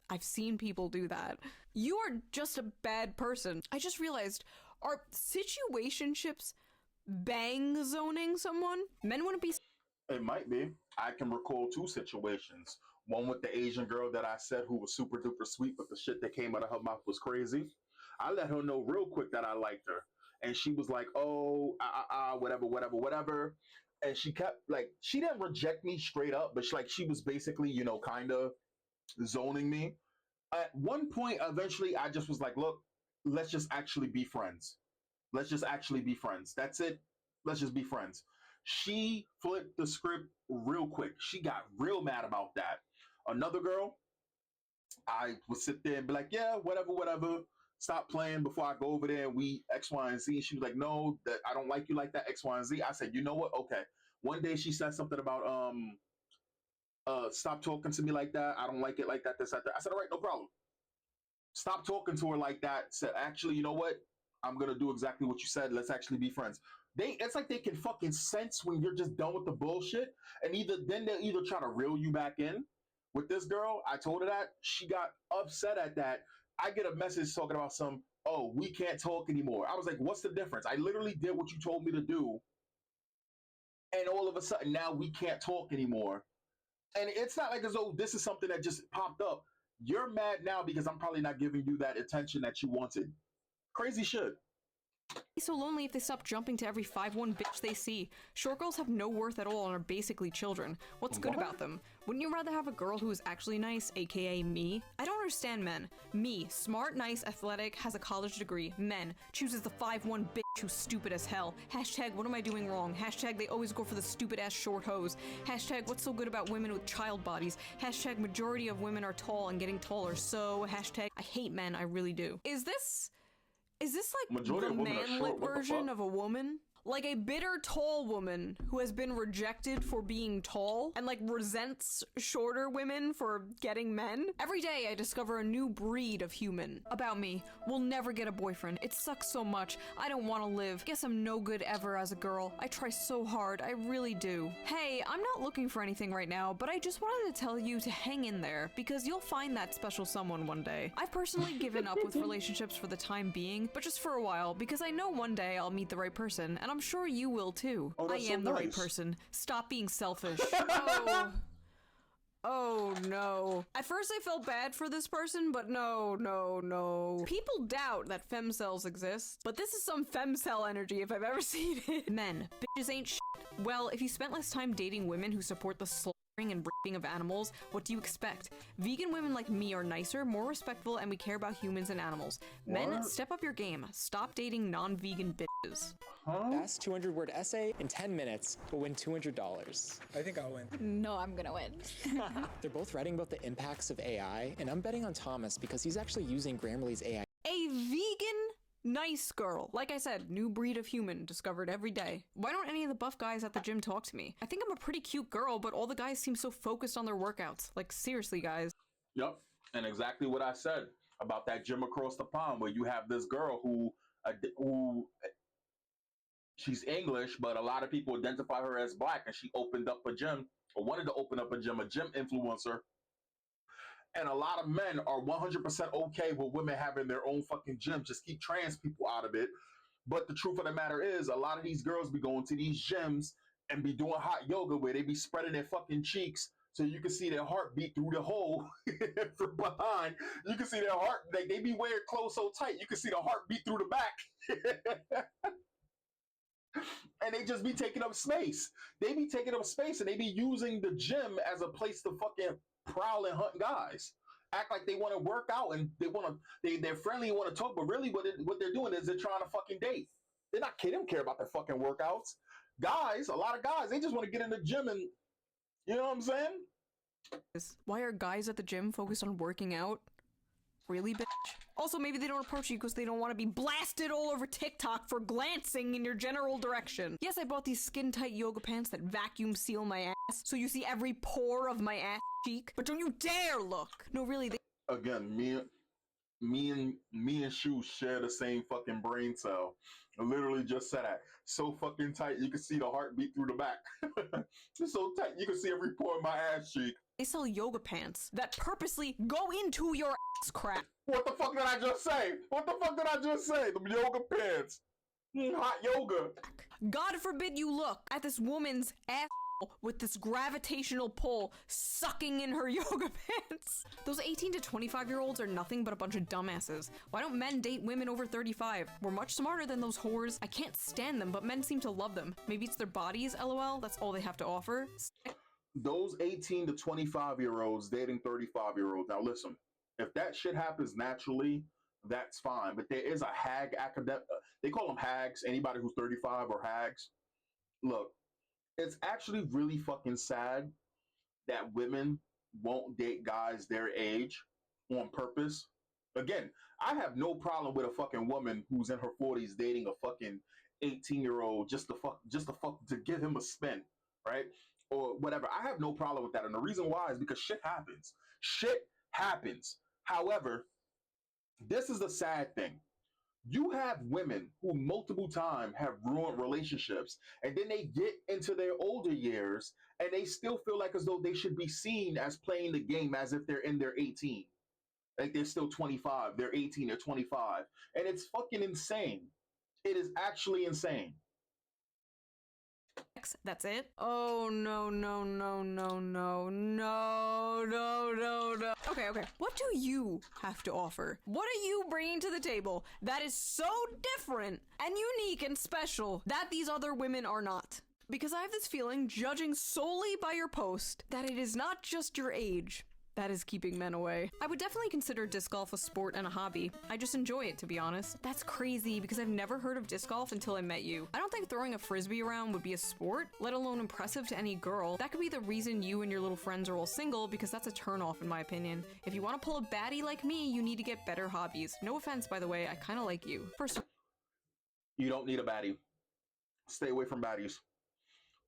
I've seen people do that, you are just a bad person. I just realized, are situationships bang zoning someone? Men wouldn't be. It might be. I can recall 2 situations. One with the Asian girl that I said who was super duper sweet, but the shit that came out of her mouth was crazy. I let her know real quick that I liked her. And she was like, oh, whatever. And she kept, like, she didn't reject me straight up, but she was basically, you know, kind of zoning me. At one point, eventually, I just was like, look, let's just actually be friends. Let's just actually be friends. That's it. Let's just be friends. She flipped the script real quick. She got real mad about that. Another girl, I would sit there and be like, yeah, whatever. Stop playing before I go over there and we X, Y, and Z. She was like, no, that I don't like you like that, X, Y, and Z. I said, you know what? Okay. One day she said something about, stop talking to me like that. I don't like it like that, this, that. I said, all right, no problem. Stop talking to her like that. Said, actually, you know what? I'm going to do exactly what you said. Let's actually be friends. It's like they can fucking sense when you're just done with the bullshit. And they'll either try to reel you back in. With this girl, I told her that. She got upset at that. I get a message talking about oh, we can't talk anymore. I was like, what's the difference? I literally did what you told me to do. And all of a sudden, now we can't talk anymore. And it's not like as though this is something that just popped up. You're mad now because I'm probably not giving you that attention that you wanted. Crazy shit. Be so lonely if they stop jumping to every 5'1" bitch they see. Short girls have no worth at all and are basically children. What's good about them? Wouldn't you rather have a girl who is actually nice, aka me? I don't understand men. Me, smart, nice, athletic, has a college degree. Men, chooses the 5'1" bitch who's stupid as hell. Hashtag, what am I doing wrong? Hashtag, they always go for the stupid ass short hose. Hashtag, what's so good about women with child bodies? Hashtag, majority of women are tall and getting taller. So, hashtag, I hate men, I really do. Is this like Majority the of women are manlit short. What the version fuck? of a woman? Like a bitter tall woman who has been rejected for being tall and like resents shorter women for getting men. Every day I discover a new breed of human. About me, will never get a boyfriend. It sucks so much. I don't want to live. Guess I'm no good ever as a girl. I try so hard. I really do. Hey, I'm not looking for anything right now, but I just wanted to tell you to hang in there because you'll find that special someone one day. I've personally given up with relationships for the time being, but just for a while because I know one day I'll meet the right person and I'm sure you will too. Oh, I that's so am the right nice. person. Stop being selfish. Oh. Oh no. At first I felt bad for this person, but no. People doubt that femcells exist, but this is some femcell energy if I've ever seen it. Men, bitches ain't shit. Well, if you spent less time dating women who support the slaughtering and raping of animals, what do you expect? Vegan women like me are nicer, more respectful, and we care about humans and animals. Men, step up your game. Stop dating non-vegan bitches. Best 200-word essay in 10 minutes will win $200. I think I'll win. No, I'm gonna win. They're both writing about the impacts of AI, and I'm betting on Thomas because he's actually using Grammarly's AI. A vegan nice girl. Like I said, new breed of human discovered every day. Why don't any of the buff guys at the gym talk to me? I think I'm a pretty cute girl, but all the guys seem so focused on their workouts. Like, seriously, guys. Yep, and exactly what I said about that gym across the pond where you have this girl who she's English, but a lot of people identify her as black, and she opened up a gym, or wanted to open up a gym influencer. And a lot of men are 100% okay with women having their own fucking gym. Just keep trans people out of it. But the truth of the matter is, a lot of these girls be going to these gyms and be doing hot yoga where they be spreading their fucking cheeks so you can see their heartbeat through the hole from behind. You can see their heart. They be wearing clothes so tight, you can see the heartbeat through the back. And they just be taking up space. They be taking up space and they be using the gym as a place to fucking prowl and hunt guys. Act like they want to work out and they're friendly and want to talk, but really what they're doing is they're trying to fucking date. They're not kidding. They don't care about their fucking workouts. Guys, a lot of guys, they just want to get in the gym and, you know what I'm saying? Why are guys at the gym focused on working out? Really, bitch? Also, maybe they don't approach you because they don't want to be blasted all over TikTok for glancing in your general direction. Yes, I bought these skin-tight yoga pants that vacuum seal my ass, so you see every pore of my ass cheek, but don't you dare look! No, really, Again, me and Shoe share the same fucking brain cell. I literally just said that. So fucking tight, you can see the heartbeat through the back. It's so tight, you can see every pore in my ass cheek. They sell yoga pants that purposely go into your ass crack. What the fuck did I just say? What the fuck did I just say? The yoga pants. Hot yoga. God forbid you look at this woman's ass with this gravitational pull sucking in her yoga pants. Those 18 to 25-year-olds are nothing but a bunch of dumbasses. Why don't men date women over 35? We're much smarter than those whores. I can't stand them, but men seem to love them. Maybe it's their bodies, lol. That's all they have to offer. Those 18 to 25-year-olds dating 35-year-olds. Now listen, if that shit happens naturally, that's fine. But there is a hag academic. They call them hags. Anybody who's 35 or hags. Look, it's actually really fucking sad that women won't date guys their age on purpose. Again, I have no problem with a fucking woman who's in her 40s dating a fucking 18-year-old just to give him a spin, right? Or whatever. I have no problem with that. And the reason why is because shit happens. Shit happens. However, this is the sad thing. You have women who multiple times have ruined relationships, and then they get into their older years and they still feel like as though they should be seen as playing the game as if they're in their 18. Like they're still 25, they're 18, they're 25. And it's fucking insane. It is actually insane. That's it? Oh, no. Okay. What do you have to offer? What are you bringing to the table that is so different and unique and special that these other women are not? Because I have this feeling, judging solely by your post, that it is not just your age that is keeping men away. I would definitely consider disc golf a sport and a hobby. I just enjoy it, to be honest. That's crazy because I've never heard of disc golf until I met you. I don't think throwing a frisbee around would be a sport, let alone impressive to any girl. That could be the reason you and your little friends are all single, because that's a turnoff in my opinion. If you want to pull a baddie like me, you need to get better hobbies. No offense, by the way, I kind of like you. First, you don't need a baddie. Stay away from baddies.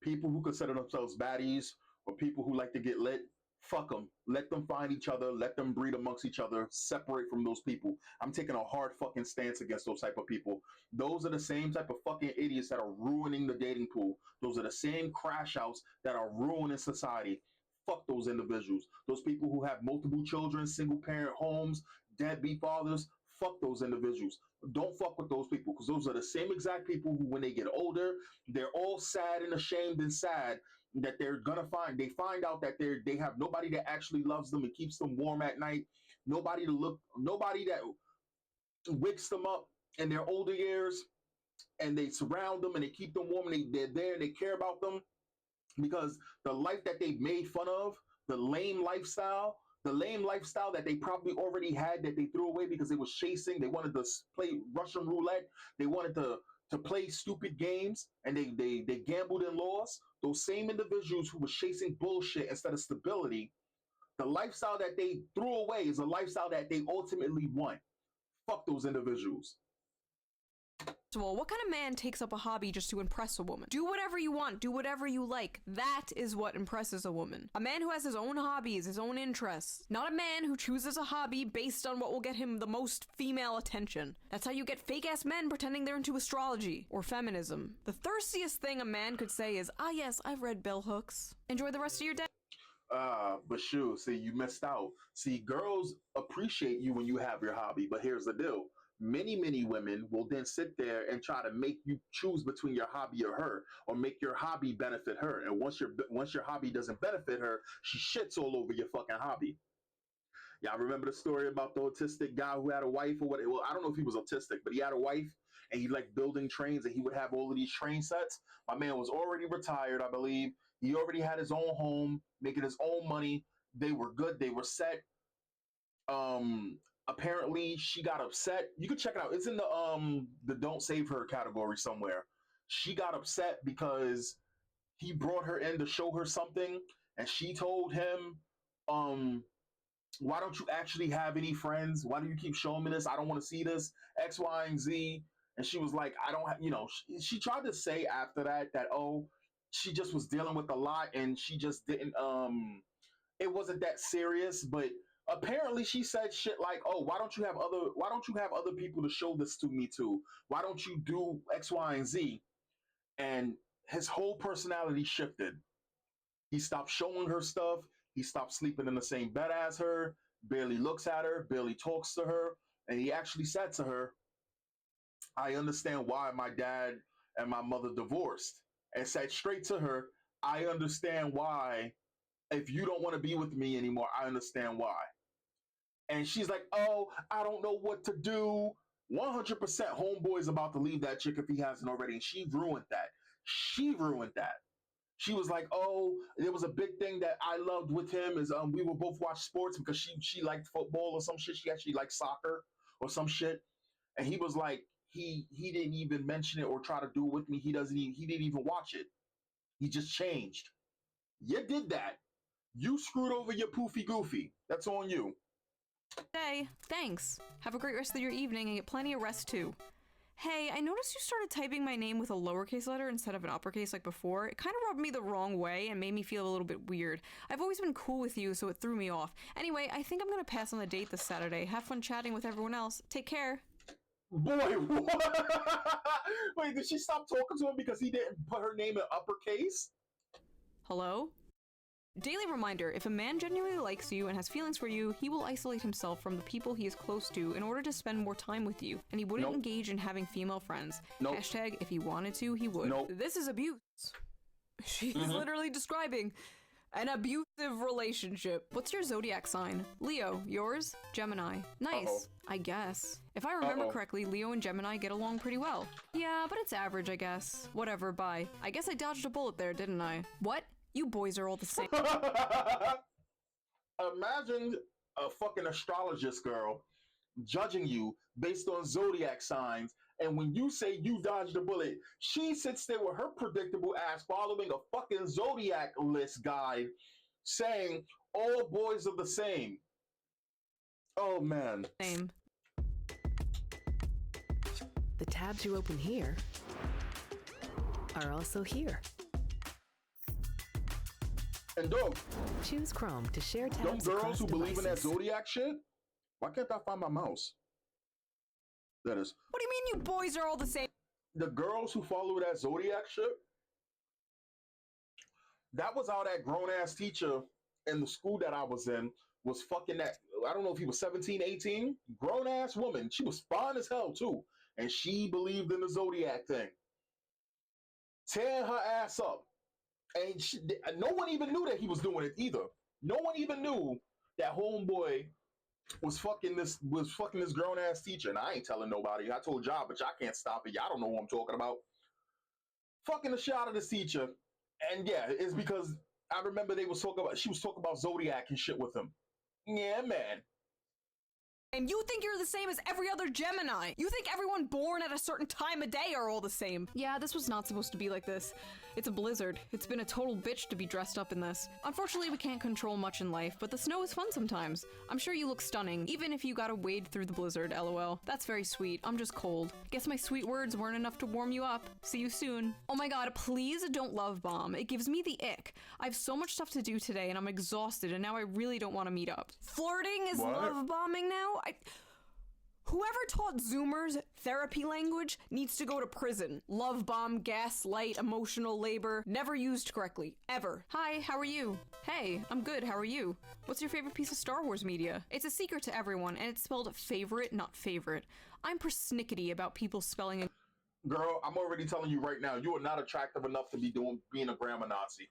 People who consider themselves baddies or people who like to get lit, fuck them. Let them find each other. Let them breed amongst each other. Separate from those people. I'm taking a hard fucking stance against those type of people. Those are the same type of fucking idiots that are ruining the dating pool. Those are the same crash outs that are ruining society. Fuck those individuals. Those people who have multiple children, single parent homes, deadbeat fathers. Fuck those individuals. Don't fuck with those people, because those are the same exact people who, when they get older, they're all sad and ashamed and sad that they're gonna find. They find out that they have nobody that actually loves them and keeps them warm at night. Nobody that wakes them up in their older years, and they surround them and they keep them warm. And they're there and they care about them, because the life that they've made fun of, the lame lifestyle that they probably already had, that they threw away because they was chasing. They wanted to play Russian roulette. They wanted to play stupid games, and they gambled and lost. Those same individuals who were chasing bullshit instead of stability, the lifestyle that they threw away is a lifestyle that they ultimately want. Fuck those individuals. Well, what kind of man takes up a hobby just to impress a woman? Do whatever you want, do whatever you like. That is what impresses a woman. A man who has his own hobbies, his own interests. Not a man who chooses a hobby based on what will get him the most female attention. That's how you get fake-ass men pretending they're into astrology or feminism. The thirstiest thing a man could say is, ah yes, I've read bell hooks. Enjoy the rest of your day. But Shue, see, you missed out. See, girls appreciate you when you have your hobby, but here's the deal. Many women will then sit there and try to make you choose between your hobby or her, or make your hobby benefit her. And once your hobby doesn't benefit her, she shits all over your fucking hobby. Y'all remember the story about the autistic guy who had a wife, or what? Well, I don't know if he was autistic, but he had a wife, and he liked building trains, and he would have all of these train sets. My man was already retired, I believe. He already had his own home, making his own money. They were good. They were set. Apparently she got upset. You can check it out. It's in the Don't Save Her category somewhere. She got upset because he brought her in to show her something, and she told him, why don't you actually have any friends? Why do you keep showing me this? I don't want to see this, X, Y, and Z. And she was like, I don't have, she tried to say after that, oh, she just was dealing with a lot, and she just didn't, it wasn't that serious. But apparently she said shit like, oh, why don't you have other people to show this to me to? Why don't you do X, Y, and Z? And his whole personality shifted. He stopped showing her stuff. He stopped sleeping in the same bed as her, barely looks at her, barely talks to her. And he actually said to her, I understand why my dad and my mother divorced. And said straight to her, I understand why. If you don't want to be with me anymore, I understand why. And she's like, oh, I don't know what to do. 100% homeboy's about to leave that chick if he hasn't already. And she ruined that. She was like, oh, there was a big thing that I loved with him is we would both watch sports, because she liked football or some shit. She actually liked soccer or some shit. And he was like, he didn't even mention it or try to do it with me. He didn't even watch it. He just changed. You did that. You screwed over your poofy goofy. That's on you. Hey, thanks. Have a great rest of your evening and get plenty of rest too. Hey, I noticed you started typing my name with a lowercase letter instead of an uppercase like before. It kind of rubbed me the wrong way and made me feel a little bit weird. I've always been cool with you, so it threw me off. Anyway, I think I'm gonna pass on the date this Saturday. Have fun chatting with everyone else. Take care. Boy, what? Wait, did she stop talking to him because he didn't put her name in uppercase? Hello? Daily reminder, if a man genuinely likes you and has feelings for you, he will isolate himself from the people he is close to in order to spend more time with you, and he wouldn't engage in having female friends. Hashtag, if he wanted to, he would. This is abuse. She's literally describing an abusive relationship. What's your zodiac sign? Leo. Yours? Gemini. Nice. I guess. If I remember correctly, Leo and Gemini get along pretty well. Yeah, but it's average, I guess. Whatever, bye. I guess I dodged a bullet there, didn't I? What? You boys are all the same. Imagine a fucking astrologist girl judging you based on zodiac signs, and when you say you dodged a bullet, she sits there with her predictable ass following a fucking zodiac list guide saying all boys are the same. Oh man. Same. The tabs you open here are also here. And dog, choose Chrome to share tabs. Them girls who devices. believe in that zodiac shit, why can't I find my mouse? That is. What do you mean you boys are all the same? The girls who follow that zodiac shit, that was how that grown-ass teacher in the school that I was in was fucking that, I don't know if he was 17, 18, grown-ass woman. She was fine as hell, too. And she believed in the zodiac thing. Tearing her ass up. And no one even knew that he was doing it either. No one even knew that homeboy was fucking this grown ass teacher. And I ain't telling nobody. I told y'all, but y'all can't stop it. Y'all don't know what I'm talking about. Fucking the shit out of this teacher. And yeah, it's because I remember she was talking about Zodiac and shit with him. Yeah, man. And you think you're the same as every other Gemini. You think everyone born at a certain time of day are all the same. Yeah, this was not supposed to be like this. It's a blizzard. It's been a total bitch to be dressed up in this. Unfortunately, we can't control much in life, but the snow is fun sometimes. I'm sure you look stunning, even if you gotta wade through the blizzard, lol. That's very sweet. I'm just cold. Guess my sweet words weren't enough to warm you up. See you soon. Oh my god, please don't love bomb. It gives me the ick. I have so much stuff to do today and I'm exhausted and now I really don't want to meet up. Flirting is love bombing now? Whoever taught Zoomers therapy language needs to go to prison. Love bomb, gaslight, emotional labor, never used correctly, ever. Hi, how are you? Hey, I'm good, how are you? What's your favorite piece of Star Wars media? It's a secret to everyone, and it's spelled favorite, not favorite. I'm persnickety about people spelling it. Girl, I'm already telling you right now, you are not attractive enough to be being a grammar Nazi.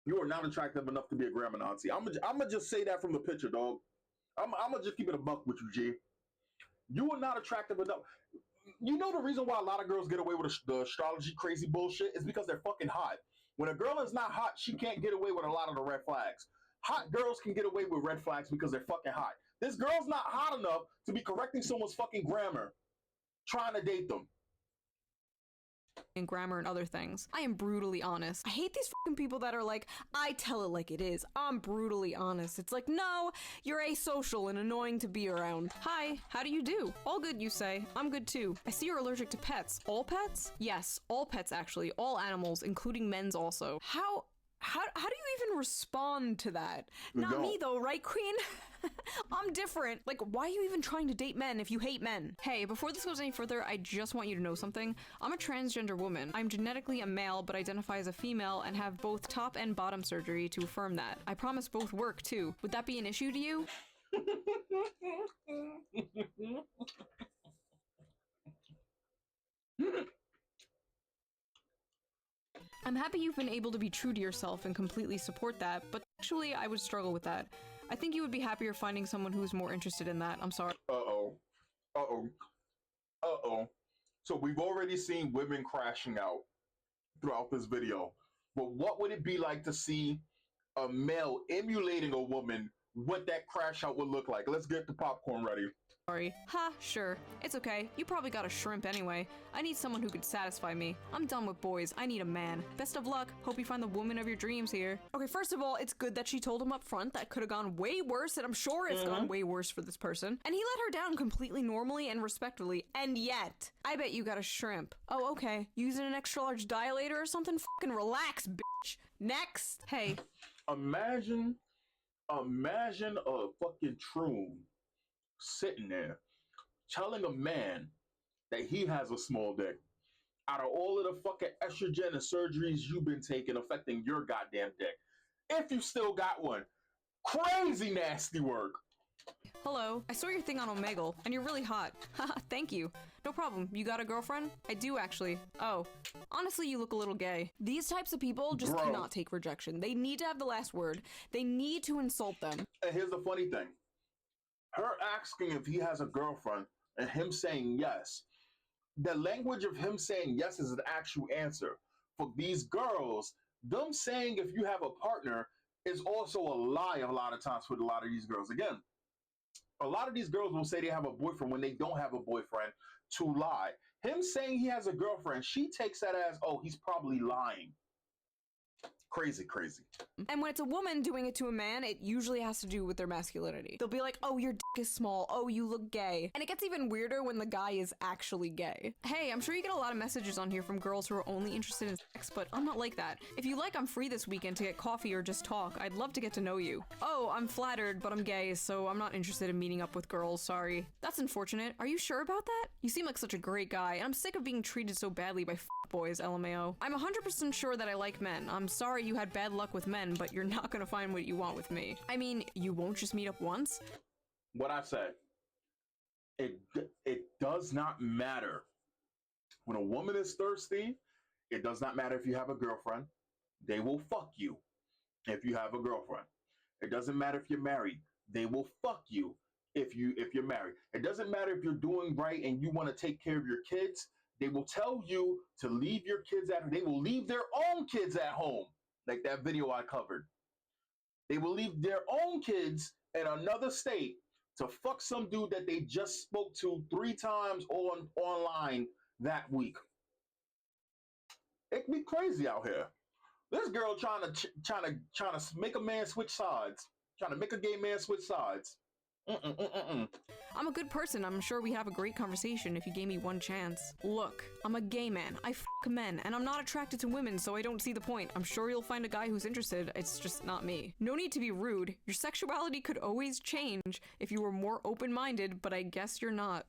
You are not attractive enough to be a grammar Nazi. I'm gonna just say that from the picture, dog. I'm gonna just keep it a buck with you, G. You are not attractive enough. You know the reason why a lot of girls get away with the astrology crazy bullshit is because they're fucking hot. When a girl is not hot, she can't get away with a lot of the red flags. Hot girls can get away with red flags because they're fucking hot. This girl's not hot enough to be correcting someone's fucking grammar, trying to date them. And grammar and other things. I am brutally honest. I hate these fucking people that are like, I tell it like it is. I'm brutally honest. It's like, no, you're asocial and annoying to be around. Hi, how do you do? All good, you say. I'm good too. I see you're allergic to pets. All pets? Yes, all pets actually. All animals, including men's also. How do you even respond to that? Not me though, right, queen? I'm different. Like, why are you even trying to date men if you hate men? Hey, before this goes any further, I just want you to know something. I'm a transgender woman. I'm genetically a male, but identify as a female and have both top and bottom surgery to affirm that. I promise both work, too. Would that be an issue to you? I'm happy you've been able to be true to yourself and completely support that, but actually I would struggle with that. I think you would be happier finding someone who's more interested in that. I'm sorry. So we've already seen women crashing out throughout this video. But what would it be like to see a male emulating a woman? What that crash out would look like? Let's get the popcorn ready. Sorry. Ha, sure. It's okay. You probably got a shrimp anyway. I need someone who could satisfy me. I'm done with boys. I need a man. Best of luck. Hope you find the woman of your dreams here. Okay, first of all, it's good that she told him up front. That could have gone way worse, and I'm sure it's gone way worse for this person. And he let her down completely normally and respectfully. And yet, I bet you got a shrimp. Oh, okay. Using an extra large dilator or something? Fucking relax, bitch. Next. Hey. Imagine a fucking troom sitting there telling a man that he has a small dick out of all of the fucking estrogen and surgeries you've been taking affecting your goddamn dick. If you still got one. Crazy nasty work. Hello, I saw your thing on Omegle, and you're really hot. Haha, thank you. No problem. You got a girlfriend? I do, actually. Oh, honestly, you look a little gay. These types of people just cannot take rejection. They need to have the last word. They need to insult them. And here's the funny thing. Her asking if he has a girlfriend and him saying yes. The language of him saying yes is an actual answer. For these girls, them saying if you have a partner is also a lie a lot of times for a lot of these girls. Again, a lot of these girls will say they have a boyfriend when they don't have a boyfriend to lie. Him saying he has a girlfriend, she takes that as, oh, he's probably lying. Crazy, crazy. And when it's a woman doing it to a man, it usually has to do with their masculinity. They'll be like, oh, your dick is small. Oh, you look gay. And it gets even weirder when the guy is actually gay. Hey, I'm sure you get a lot of messages on here from girls who are only interested in sex, but I'm not like that. If you like, I'm free this weekend to get coffee or just talk. I'd love to get to know you. Oh, I'm flattered, but I'm gay, so I'm not interested in meeting up with girls, sorry. That's unfortunate. Are you sure about that? You seem like such a great guy, and I'm sick of being treated so badly by boys, LMAO. I'm 100% sure that I like men. I'm sorry you had bad luck with men, but you're not gonna find what you want with me. I mean, you won't just meet up once? What I said, it does not matter. When a woman is thirsty, it does not matter if you have a girlfriend. They will fuck you if you have a girlfriend. It doesn't matter if you're married. They will fuck you if you're married. It doesn't matter if you're doing right and you want to take care of your kids. They will tell you to leave your kids at. They will leave their own kids at home, like that video I covered. They will leave their own kids in another state to fuck some dude that they just spoke to 3 times online that week. It be crazy out here. This girl trying to make a man switch sides, trying to make a gay man switch sides. I'm a good person. I'm sure we have a great conversation if you gave me one chance. Look, I'm a gay man. I fuck men, and I'm not attracted to women, so I don't see the point. I'm sure you'll find a guy who's interested. It's just not me. No need to be rude. Your sexuality could always change if you were more open-minded, but I guess you're not.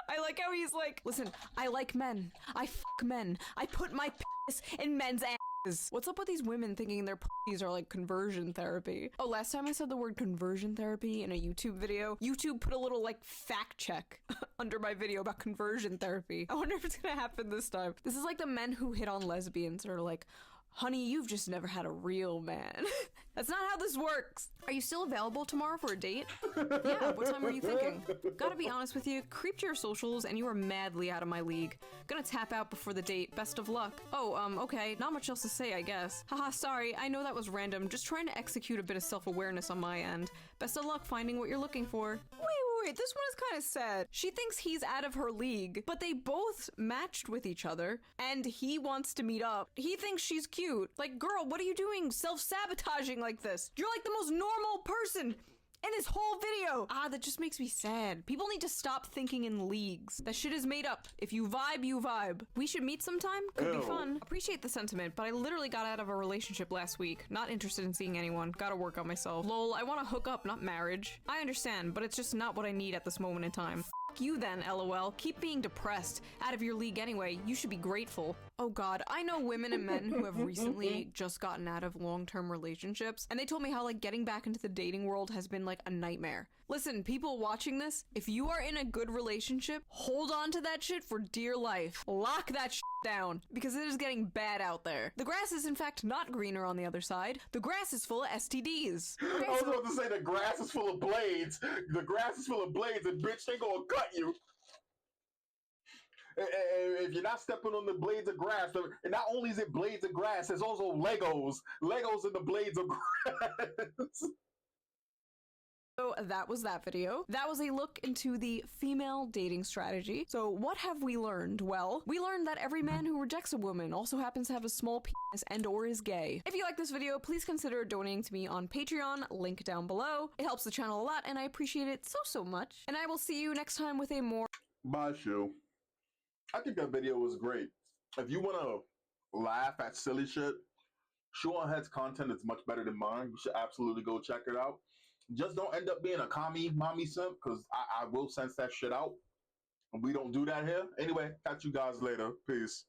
I like how he's like, listen, I like men. I fuck men. I put my penis in men's ass. What's up with these women thinking their pussies are like conversion therapy? Oh, last time I said the word conversion therapy in a YouTube video, YouTube put a little like fact check under my video about conversion therapy. I wonder if it's gonna happen this time. This is like the men who hit on lesbians are like, honey, you've just never had a real man. That's not how this works. Are you still available tomorrow for a date? Yeah, what time were you thinking? Gotta be honest with you, creeped your socials and you are madly out of my league. Gonna tap out before the date, best of luck. Oh, okay, not much else to say, I guess. Haha, sorry, I know that was random, just trying to execute a bit of self-awareness on my end. Best of luck finding what you're looking for. Wait, this one is kind of sad. She thinks he's out of her league, but they both matched with each other, and he wants to meet up. He thinks she's cute. Like, girl, what are you doing self-sabotaging like this? You're like the most normal person in this whole video. That just makes me sad. People need to stop thinking in leagues. That shit is made up. If you vibe, you vibe. We should meet sometime? Could be fun. Appreciate the sentiment, but I literally got out of a relationship last week. Not interested in seeing anyone. Gotta work on myself. Lol, I want to hook up, not marriage. I understand, but it's just not what I need at this moment in time. Fuck you then, LOL. Keep being depressed. Out of your league anyway. You should be grateful. Oh god, I know women and men who have recently just gotten out of long-term relationships, and they told me how like getting back into the dating world has been like a nightmare. Listen, people watching this, if you are in a good relationship, hold on to that shit for dear life. Lock that shit down, because it is getting bad out there. The grass is in fact not greener on the other side. The grass is full of STDs. Okay, I was about to say the grass is full of blades. The grass is full of blades, and bitch, they gonna cut you. If you're not stepping on the blades of grass, and not only is it blades of grass, there's also Legos in the blades of grass. So that was that video. That was a look into the female dating strategy. So what have we learned? Well, we learned that every man who rejects a woman also happens to have a small penis and or is gay. If you like this video, please consider donating to me on Patreon, link down below. It helps the channel a lot and I appreciate it so much. And I will see you next time with a more... Bye, Shoe. I think that video was great. If you want to laugh at silly shit, ShoeonHeads content is much better than mine. You should absolutely go check it out. Just don't end up being a commie mommy simp, because I will sense that shit out. And we don't do that here. Anyway, catch you guys later. Peace.